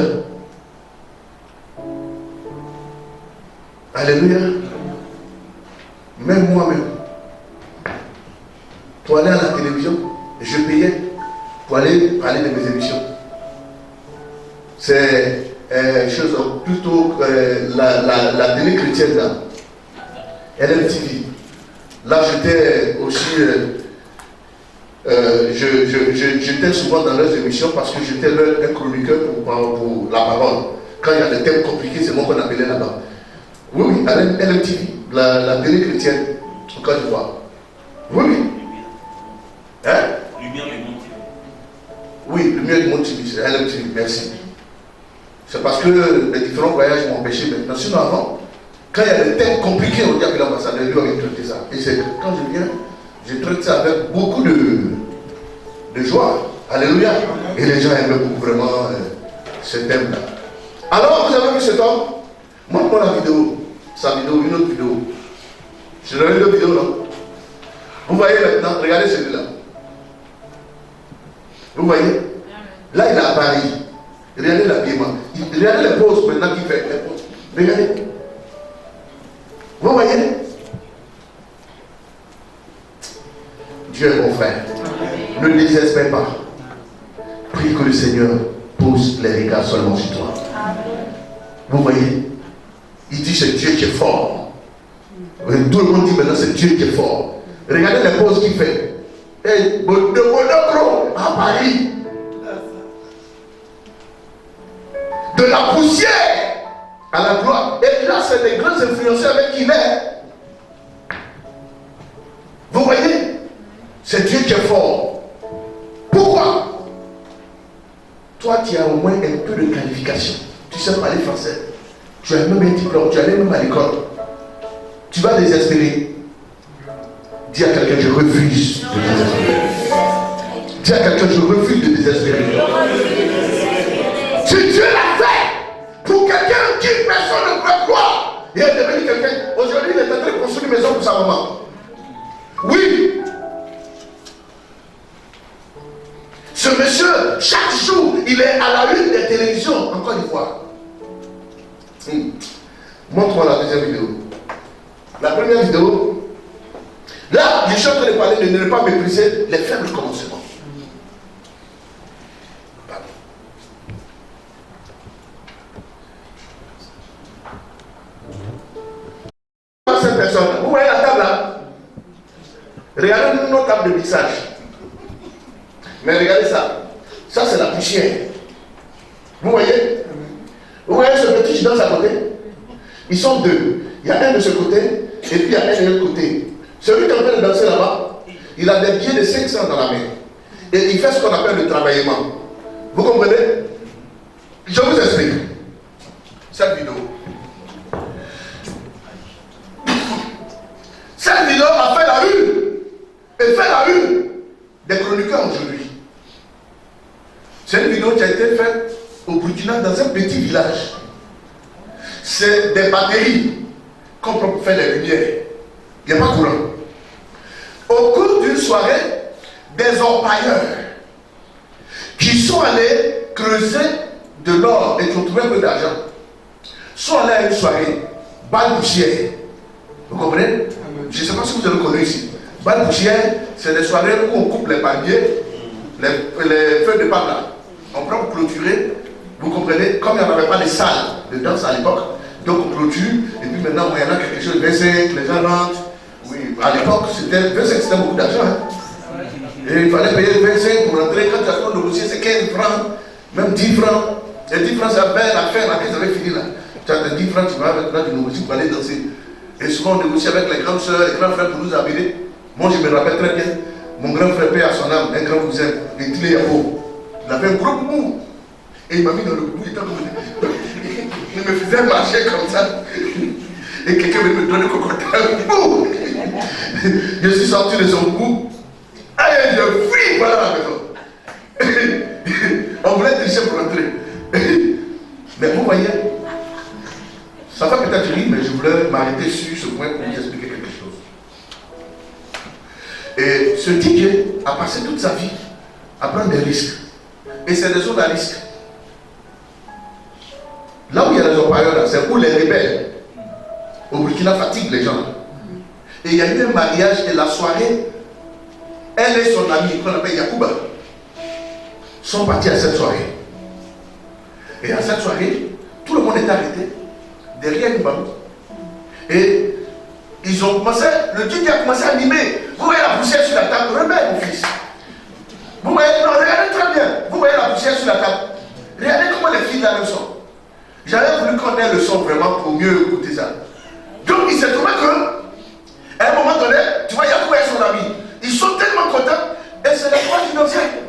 Alléluia. Même moi-même, pour aller à la télévision, je payais pour aller parler de mes émissions. C'est chose plutôt la télé chrétienne là. LMTV. Là j'étais aussi j'étais souvent dans leurs émissions parce que j'étais un chroniqueur pour la parole. Quand il y a des thèmes compliqués, c'est moi qu'on appelait là-bas. Oui, à LMTV, la télé chrétienne au Côte d'Ivoire. Oui. Hein? Lumière du Monde TV. Oui, Lumière du Monde TV, c'est LMTV, merci. C'est parce que les différents voyages m'ont empêché maintenant. Sinon avant, quand il y a des thèmes compliqués, on dit que l'ambassadeur lui aurait traité ça. Et c'est quand je viens, je traite ça avec beaucoup de joie. Alléluia. Et les gens aimaient beaucoup vraiment ce thème-là. Alors, vous avez vu cet homme? Montre-moi la vidéo. Sa vidéo, une autre vidéo. Je donne deux vidéos là. Vous voyez maintenant, regardez celui-là. Vous voyez? Là, il a Paris. Regardez l'habillement. Regardez les poses maintenant qu'il fait. Les poses. Regardez. Vous voyez? Dieu est mon frère. Ne désespère pas. Prie que le Seigneur pose les regards seulement sur toi. Vous voyez? Il dit c'est Dieu qui est fort. Tout le monde dit maintenant c'est Dieu qui est fort. Regardez les poses qu'il fait. Et de Monocro à Paris. De la poussière à la gloire. Et là, c'est les grands influenceurs avec qui il est. Vous voyez, c'est Dieu qui est fort. Pourquoi? Toi, tu as au moins un peu de qualification. Tu sais parler français. Tu as même un diplôme, tu allais même à l'école. Tu vas désespérer. Dis à quelqu'un, je refuse de désespérer. Dis à quelqu'un, je refuse de désespérer. Si Dieu l'a fait pour quelqu'un qui personne ne pourrait croire, il est devenu quelqu'un. Aujourd'hui, il est en train de construire une maison pour sa maman. Oui. Ce monsieur, chaque jour, il est à la une des télévisions en Côte d'Ivoire. Montre-moi la deuxième vidéo. La première vidéo, là, je suis en train de parler de ne pas mépriser les faibles commencements. Cette personne, vous voyez la table là? Regardez nos tables de mixage. Mais regardez ça. Ça, c'est la poussière. Vous voyez? Vous voyez ce petit qui danse à côté? Ils sont deux. Il y a un de ce côté et puis il y a un de l'autre côté. Celui qui est en train de danser là-bas, il a des billets de 500 dans la main. Et il fait ce qu'on appelle le travaillement. Vous comprenez? Je vous explique. Cette vidéo. Cette vidéo a fait la une. Et fait la une des chroniqueurs aujourd'hui. C'est une vidéo qui a été faite au Burkina dans un petit village. C'est des batteries qu'on peut faire les lumières. Il n'y a pas de courant. Au cours d'une soirée, des orpailleurs qui sont allés creuser de l'or et qui ont trouvé un peu d'argent sont allés à une soirée, balle poussière. Vous comprenez? Je ne sais pas si vous avez connu ici. Balle poussière, c'est des soirées où on coupe les palmiers, les feuilles de palme là. On prend pour clôturer, vous comprenez, comme il n'y avait pas de salles de danse à l'époque, donc on clôture, et puis maintenant il y en a quelque chose de 25, les gens rentrent. Oui, à l'époque, 25 c'était beaucoup d'argent. Hein? Et il fallait payer 25 pour rentrer. Quand tu as négocié, c'est 15 francs, même 10 francs. Et 10 francs, c'est à peine la fin, laquelle j'avais fini là. Tu as 10 francs, tu vas maintenant tu négocies pour aller danser. Et souvent on négocie avec les grandes soeurs, les grands frères pour nous amener. Moi je me rappelle très bien, mon grand frère père à son âme, un grand cousin, il était Yabo. Il avait un gros boubou. Et il m'a mis dans le boubou, il me faisait marcher comme ça. Et quelqu'un veut me donner cocotin. Je suis sorti de son boubou. Allez, je fuis, voilà la maison. On voulait tricher pour rentrer. Mais vous voyez, ça va peut-être rire, mais je voulais m'arrêter sur ce point pour vous expliquer quelque chose. Et ce DJ a passé toute sa vie à prendre des risques. Et c'est des zones à risque. Là où il y a les orpailleurs, c'est où les rebelles au Burkina fatiguent les gens. Et il y a eu un mariage et la soirée, elle et son ami qu'on appelle Yacouba sont partis à cette soirée. Et à cette soirée, tout le monde est arrêté derrière une bande. Et ils ont commencé, le DJ a commencé à animer. Vous voyez la poussière sur la table, rebelle mon fils. Vous voyez, non, regardez très bien. Vous voyez la poussière sur la table. Regardez comment les filles là le sont. J'avais voulu qu'on ait le son vraiment pour mieux écouter ça. Donc il s'est trouvé que, à un moment donné, tu vois, Yacouba et son ami, ils sont tellement contents, et c'est les trois qui dansaient.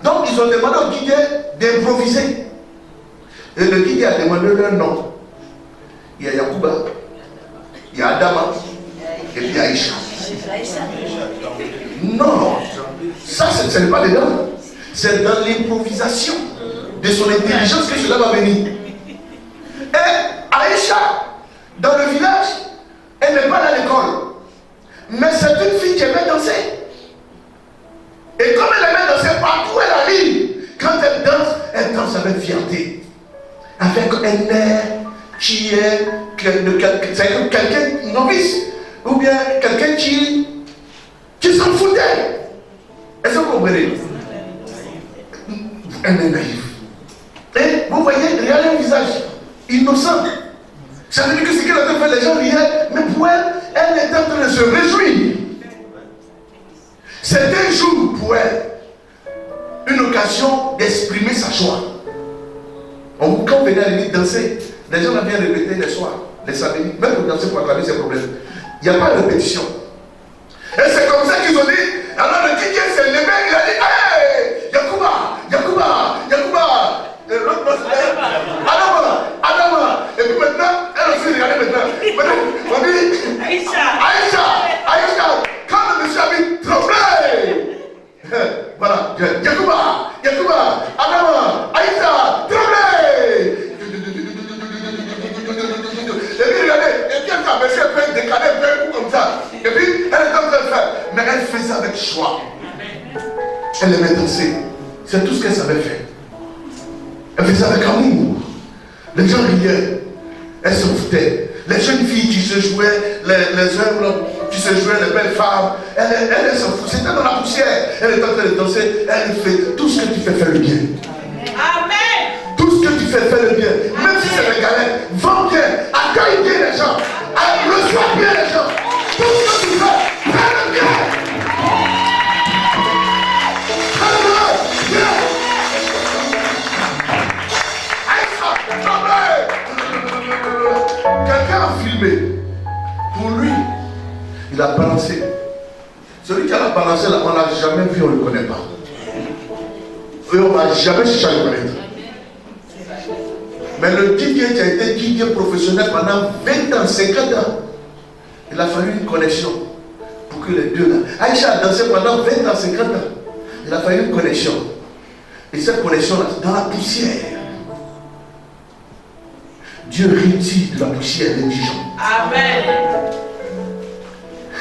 Donc ils ont demandé au guide d'improviser. Et le guide a demandé leur nom. Il y a Yacouba, il y a Adama, et puis il y a Aïcha. Non, ça ce n'est pas dedans. C'est dans l'improvisation de son intelligence que cela va venir. Et Aïcha, dans le village, elle n'est pas à l'école. Mais c'est une fille qui aimait danser. Et comme elle aimait danser partout, elle arrive. Quand elle danse avec fierté. Avec un air qui est quelqu'un novice. Ou bien quelqu'un qui s'en foutait. Est-ce que vous comprenez? Elle est naïve. Et vous voyez, regardez un visage innocent. Ça veut dire que ce qu'elle a fait, les gens riaient, mais pour elle, elle était en train de se réjouir. C'était un jour pour elle, une occasion d'exprimer sa joie. Quand on venait à l'église danser, Les gens viennent répéter les soirs, les samedis, même pour danser, pour acclamer, c'est un problème. Il n'y a pas de répétition. Et c'est comme ça qu'ils ont dit, alors le DJ s'est levé, il a dit, hey, Yacouba, Yacouba, Yacouba. Et l'autre Adama, Adama. Et puis maintenant, elle aussi, regardez maintenant. On dit, Aïcha, quand le monsieur a dit, tremblez. Voilà, Yacouba, Yacouba, Adama, Aïcha, tremblez. Et puis regardez, et puis elle s'est fait décaler un peu comme ça. Et puis elle est en train de faire. Mais elle faisait avec joie. Elle aimait danser. C'est tout ce qu'elle savait faire. Elle faisait avec amour. Les gens riaient. Elle se foutait. Les jeunes filles qui se jouaient, les œuvres qui se jouaient, les belles femmes, elle se foutait. C'était dans la poussière. Elle était en train de danser. Elle fait tout ce que tu fais, fais le bien. Amen. Tout ce que tu fais, fais le bien. Même si c'est des galères, vends bien, accueille bien les gens, reçois bien les gens. Tout ce que tu fais, fais le bien. Fais le bien. Quelqu'un a filmé. Pour lui, il a balancé. Celui qui a balancé là, on ne l'a jamais vu, on ne le connaît pas. Et on ne va jamais chercher à le connaître. Mais le DJ qui a été DJ professionnel pendant 20 ans, 50 ans, il a fallu une connexion pour que les deux là. Aïcha a dansé pendant 20 ans, 50 ans. Il a fallu une connexion. Et cette connexion-là, dans la poussière. Dieu retire de la poussière les Dijon. Amen.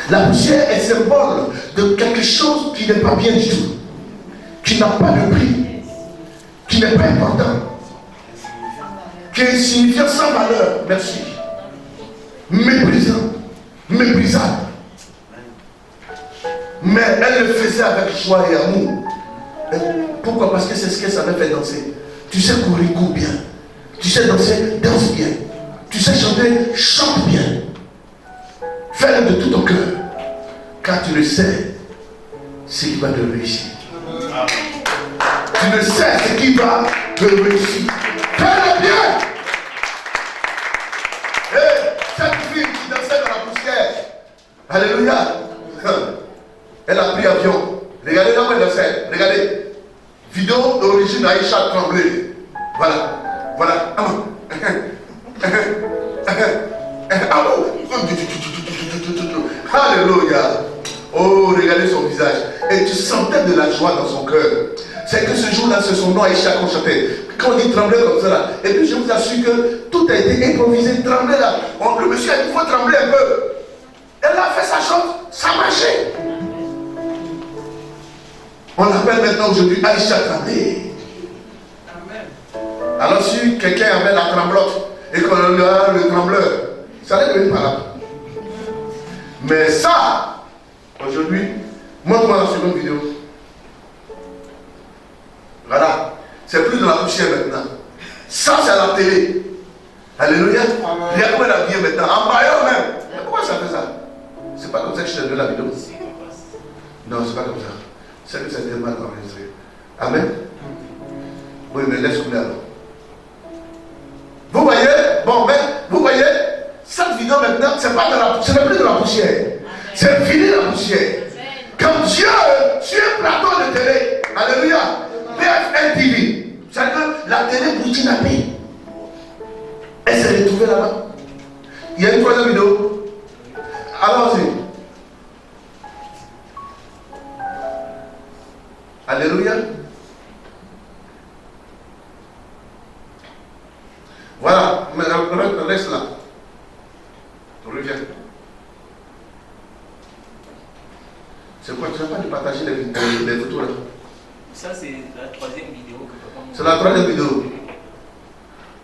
La poussière est symbole de quelque chose qui n'est pas bien du tout, qui n'a pas de prix, qui n'est pas important, qui est signifiant sans valeur. Merci. Méprisant, méprisable. Mais elle le faisait avec joie et amour. Et pourquoi? Parce que c'est ce qu'elle savait faire danser. Tu sais courir, cours bien. Tu sais danser, danse bien. Tu sais chanter, chante bien. Fais-le de tout ton cœur. Car tu le sais, ce qui va te réussir. Tu le sais, ce qui va te réussir. Fais-le bien. Et cette fille qui dansait dans la poussière, alléluia, elle a pris avion. Regardez là où elle dansait. Regardez. Vidéo d'origine Aïcha Tremblay. Voilà. Voilà. Alléluia. Oh, regardez son visage. Et tu sentais de la joie dans son cœur. C'est que ce jour-là, c'est son nom Aïcha qu'on chantait. Quand on dit trembler comme ça là. Et puis je vous assure que tout a été improvisé. Trembler là. Le monsieur a dit, il faut trembler un peu. Elle a fait sa chose. Ça marchait. On l'appelle maintenant aujourd'hui Aïcha Tremblay. Alors si quelqu'un avait la tremblote et qu'on a le trembleur, ça allait devenir malade. Mais ça, aujourd'hui, montre-moi la seconde vidéo. Voilà. C'est plus de la poussière maintenant. Ça, c'est à la télé. Alléluia. Regarde comment elle a bien maintenant. En baillant même. Mais pourquoi ça fait ça? C'est pas comme ça que je t'ai donné la vidéo. Non, c'est pas comme ça. C'est que ça a été mal enregistré. Amen. Oui, mais laisse couler alors. Vous voyez, bon, mais vous voyez, cette vidéo maintenant, ce n'est plus de la poussière. C'est fini la poussière. Quand Dieu, sur un plateau de télé, alléluia, BFM TV, c'est que la télé burkinabé, elle s'est retrouvée là-bas. Il y a une troisième vidéo. Allons-y. Alléluia. Voilà, mais reste là. Reviens. C'est quoi? Tu n'as pas de partager les photos là? Ça, c'est la troisième vidéo que papa m'a. C'est la troisième vidéo.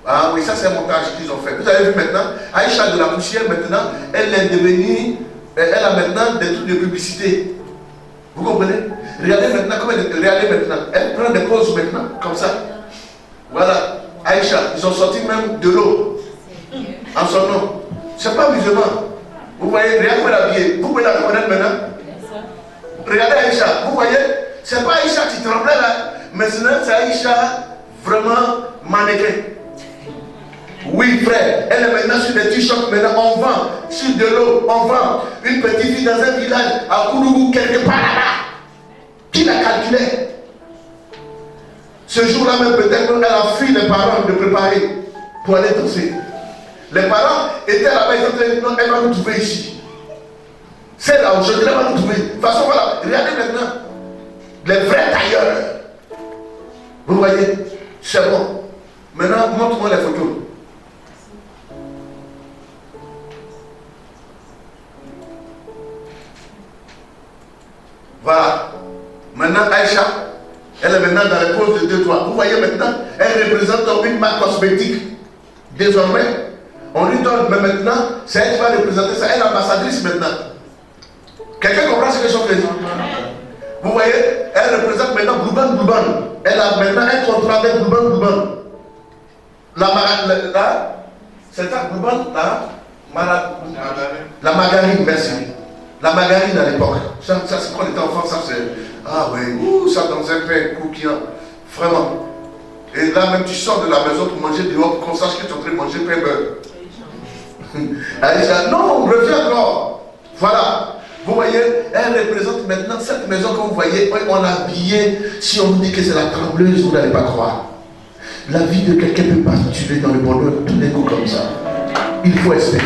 Ah oui, ça c'est un montage qu'ils ont fait. Vous avez vu maintenant, Aïcha de la poussière maintenant, elle est devenue, elle a maintenant des trucs de publicité. Vous comprenez? Regardez maintenant comment regardez maintenant. Elle prend des pauses maintenant, comme ça. Voilà. Aïcha, ils ont sorti même de l'eau en son nom. C'est pas musulman. Vous voyez, regardez comment elle est habillée. Vous pouvez la reconnaître maintenant. Regardez Aïcha, vous voyez, c'est pas Aïcha qui tremblait là, mais c'est Aïcha vraiment mannequin. Oui, frère, elle est maintenant sur des t-shirts, maintenant on vend sur de l'eau, on vend. Une petite fille dans un village à Koulougou, quelque part là-bas. Qui l'a calculé? Ce jour-là même, peut-être qu'elle a fui les parents de préparer pour aller danser. Les parents étaient là-bas, ils ont dit non, elle va nous trouver ici. C'est là aujourd'hui, elle va nous trouver. De toute façon, voilà, regardez maintenant les vrais tailleurs. Vous voyez? C'est bon. Maintenant, montre-moi les photos. Voilà. Maintenant, Aïcha, elle est maintenant dans les poses de 2-3. Vous voyez maintenant, elle représente une marque cosmétique. Désormais, on lui donne, mais maintenant, c'est elle qui va représenter ça. Elle est ambassadrice maintenant. Quelqu'un comprend ce que je veux dire? Vous voyez, elle représente maintenant Blouban. Elle a maintenant un contrat avec Blouban. C'est ça, Blouban, la margarine, merci. La margarine à l'époque, ça c'est quand on était enfant, ça c'est, ah oui, ça dans un pain croquant, vraiment. Et là même tu sors de la maison pour manger dehors pour qu'on sache que tu es en train de manger pain beurre. Elle dit, non, reviens encore. Voilà, vous voyez, elle représente maintenant cette maison que vous voyez, on l'a habillée. Si on vous dit que c'est la trembleuse, vous n'allez pas croire. La vie de quelqu'un peut basculer dans le bonheur tout d'un coup comme ça. Il faut espérer,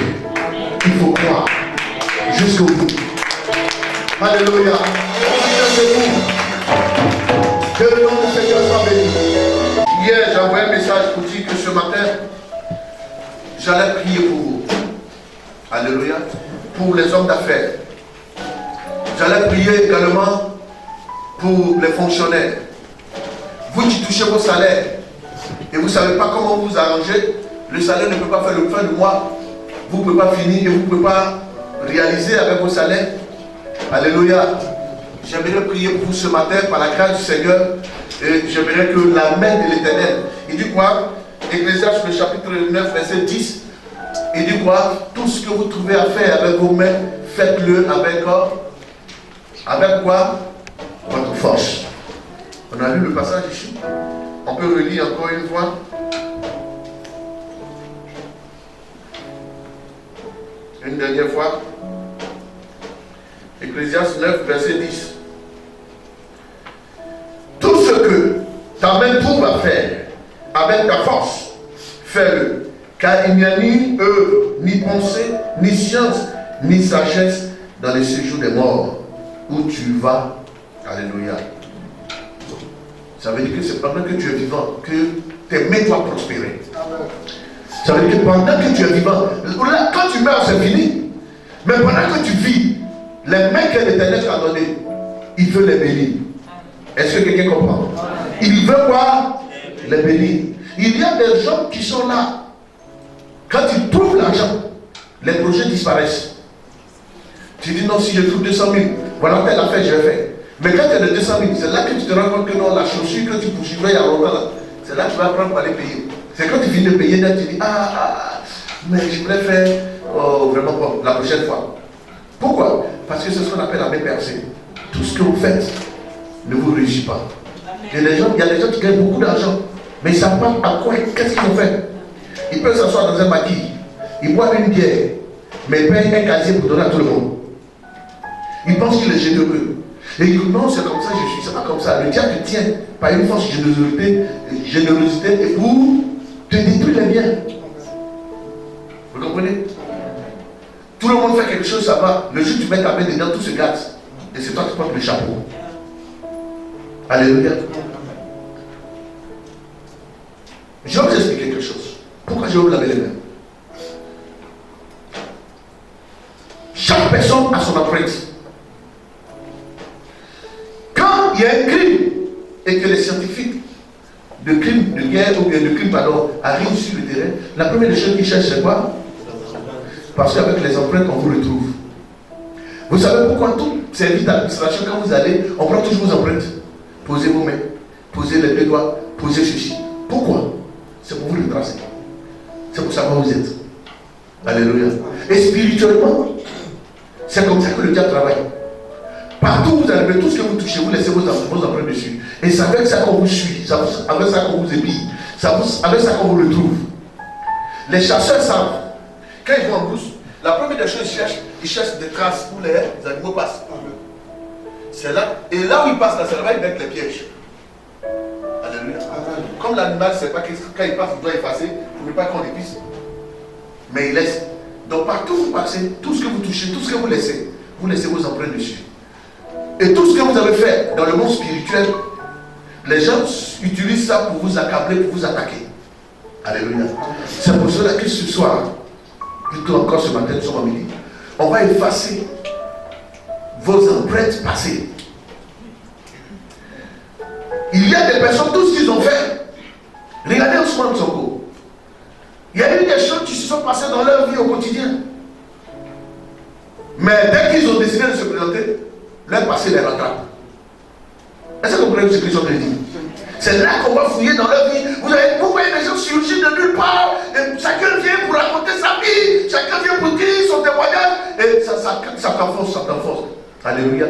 il faut croire. Jusqu'au bout. Alléluia. Que le nom du Seigneur soit béni. Hier, j'ai envoyé un message pour dire que ce matin, j'allais prier pour vous. Alléluia. Pour les hommes d'affaires. J'allais prier également pour les fonctionnaires. Vous qui touchez vos salaires et vous ne savez pas comment vous arranger, le salaire ne peut pas faire le fin du mois. Vous ne pouvez pas finir et vous ne pouvez pas réaliser avec vos salaires. Alléluia. J'aimerais prier pour vous ce matin par la grâce du Seigneur. Et j'aimerais que la main de l'Éternel. Il dit quoi? Ecclésiaste le chapitre 9 verset 10. Il dit quoi? Tout ce que vous trouvez à faire avec vos mains, faites-le avec quoi? Avec quoi? Votre force. On a lu le passage ici. On peut relire encore une fois. Une dernière fois. Ecclésiaste 9, verset 10. Tout ce que ta main trouve à faire avec ta force, fais-le. Car il n'y a ni œuvre, ni pensée, ni science, ni sagesse dans les séjours des morts où tu vas. Alléluia. Ça veut dire que c'est pendant que tu es vivant que tes mains doivent prospérer. Ça veut dire que pendant que tu es vivant, là, quand tu meurs, c'est fini. Mais pendant que tu vis, les mains que l'Éternel t'a données, il veut les bénir. Est-ce que quelqu'un comprend? Il veut quoi? Les bénir. Il y a des gens qui sont là. Quand ils trouvent l'argent, les projets disparaissent. Tu dis non, si je trouve 200 000, voilà telle affaire, je vais faire. Mais quand tu as les 200 000, c'est là que tu te rends compte que non, la chaussure que tu poursuivais il y a longtemps, c'est là que tu vas prendre pour aller payer. C'est quand tu finis de payer, là, tu dis mais je voulais faire vraiment pas, la prochaine fois. Pourquoi? Parce que c'est ce qu'on appelle la main percée. Tout ce que vous faites ne vous réussit pas. Il y a des gens qui gagnent beaucoup d'argent, mais ils ne savent pas à quoi, qu'est-ce qu'ils vont faire. Ils peuvent s'asseoir dans un maquis, ils boivent une bière, mais ils payent un casier pour donner à tout le monde. Ils pensent qu'il est généreux. Et ils disent non, c'est comme ça, je suis, c'est pas comme ça. Le diable te tient par une force générosité et pour te détruire les biens. Vous comprenez? Tout le monde fait quelque chose, ça va. Le jour où tu mets ta main dedans, tout se gâte. Et c'est toi qui portes le chapeau. Alléluia. Je vais vous expliquer quelque chose. Pourquoi je vais vous laver les mains? Chaque personne a son empreinte. Quand il y a un crime et que les scientifiques de crime de guerre ou bien de crime, arrivent sur le terrain, la première chose qu'ils cherchent, c'est quoi? Parce qu'avec les empreintes, on vous retrouve. Vous savez pourquoi tout service d'administration, quand vous allez, on prend toujours vos empreintes. Posez vos mains, posez les deux doigts, posez ceci. Pourquoi? C'est pour vous retracer. C'est pour savoir où vous êtes. Alléluia. Et spirituellement, c'est comme ça que le diable travaille. Partout où vous arrivez, tout ce que vous touchez, vous laissez vos empreintes dessus. Et c'est avec ça qu'on vous suit, c'est avec ça qu'on vous épille, c'est avec ça qu'on vous retrouve. Les chasseurs savent. Quand ils vont en brousse, la première des choses, ils cherchent des traces où les animaux passent. C'est là. Et là où ils passent, là, c'est là-bas ils mettent les pièges. Alléluia. Comme l'animal ne sait pas que quand il passe, il doit effacer pour ne pas qu'on les pisse. Mais il laisse. Donc partout où vous passez, tout ce que vous touchez, tout ce que vous laissez vos empreintes dessus. Et tout ce que vous avez fait dans le monde spirituel, les gens utilisent ça pour vous accabler, pour vous attaquer. Alléluia. C'est pour cela que ce soir, plutôt encore ce matin, nous sommes à midi, on va effacer vos empreintes passées. Il y a des personnes, tout ce qu'ils ont fait, regardez Ousmane Sonko. Il y a eu des choses qui se sont passées dans leur vie au quotidien. Mais dès qu'ils ont décidé de se présenter, leur passé les rattrape. Est-ce que vous comprenez ce que Christ dit? C'est là qu'on va fouiller dans leur vie. Vous voyez des gens surgir de nulle part. Et chacun vient pour raconter sa vie. Chacun vient pour dire son témoignage. Et ça t'enfonce. Alléluia.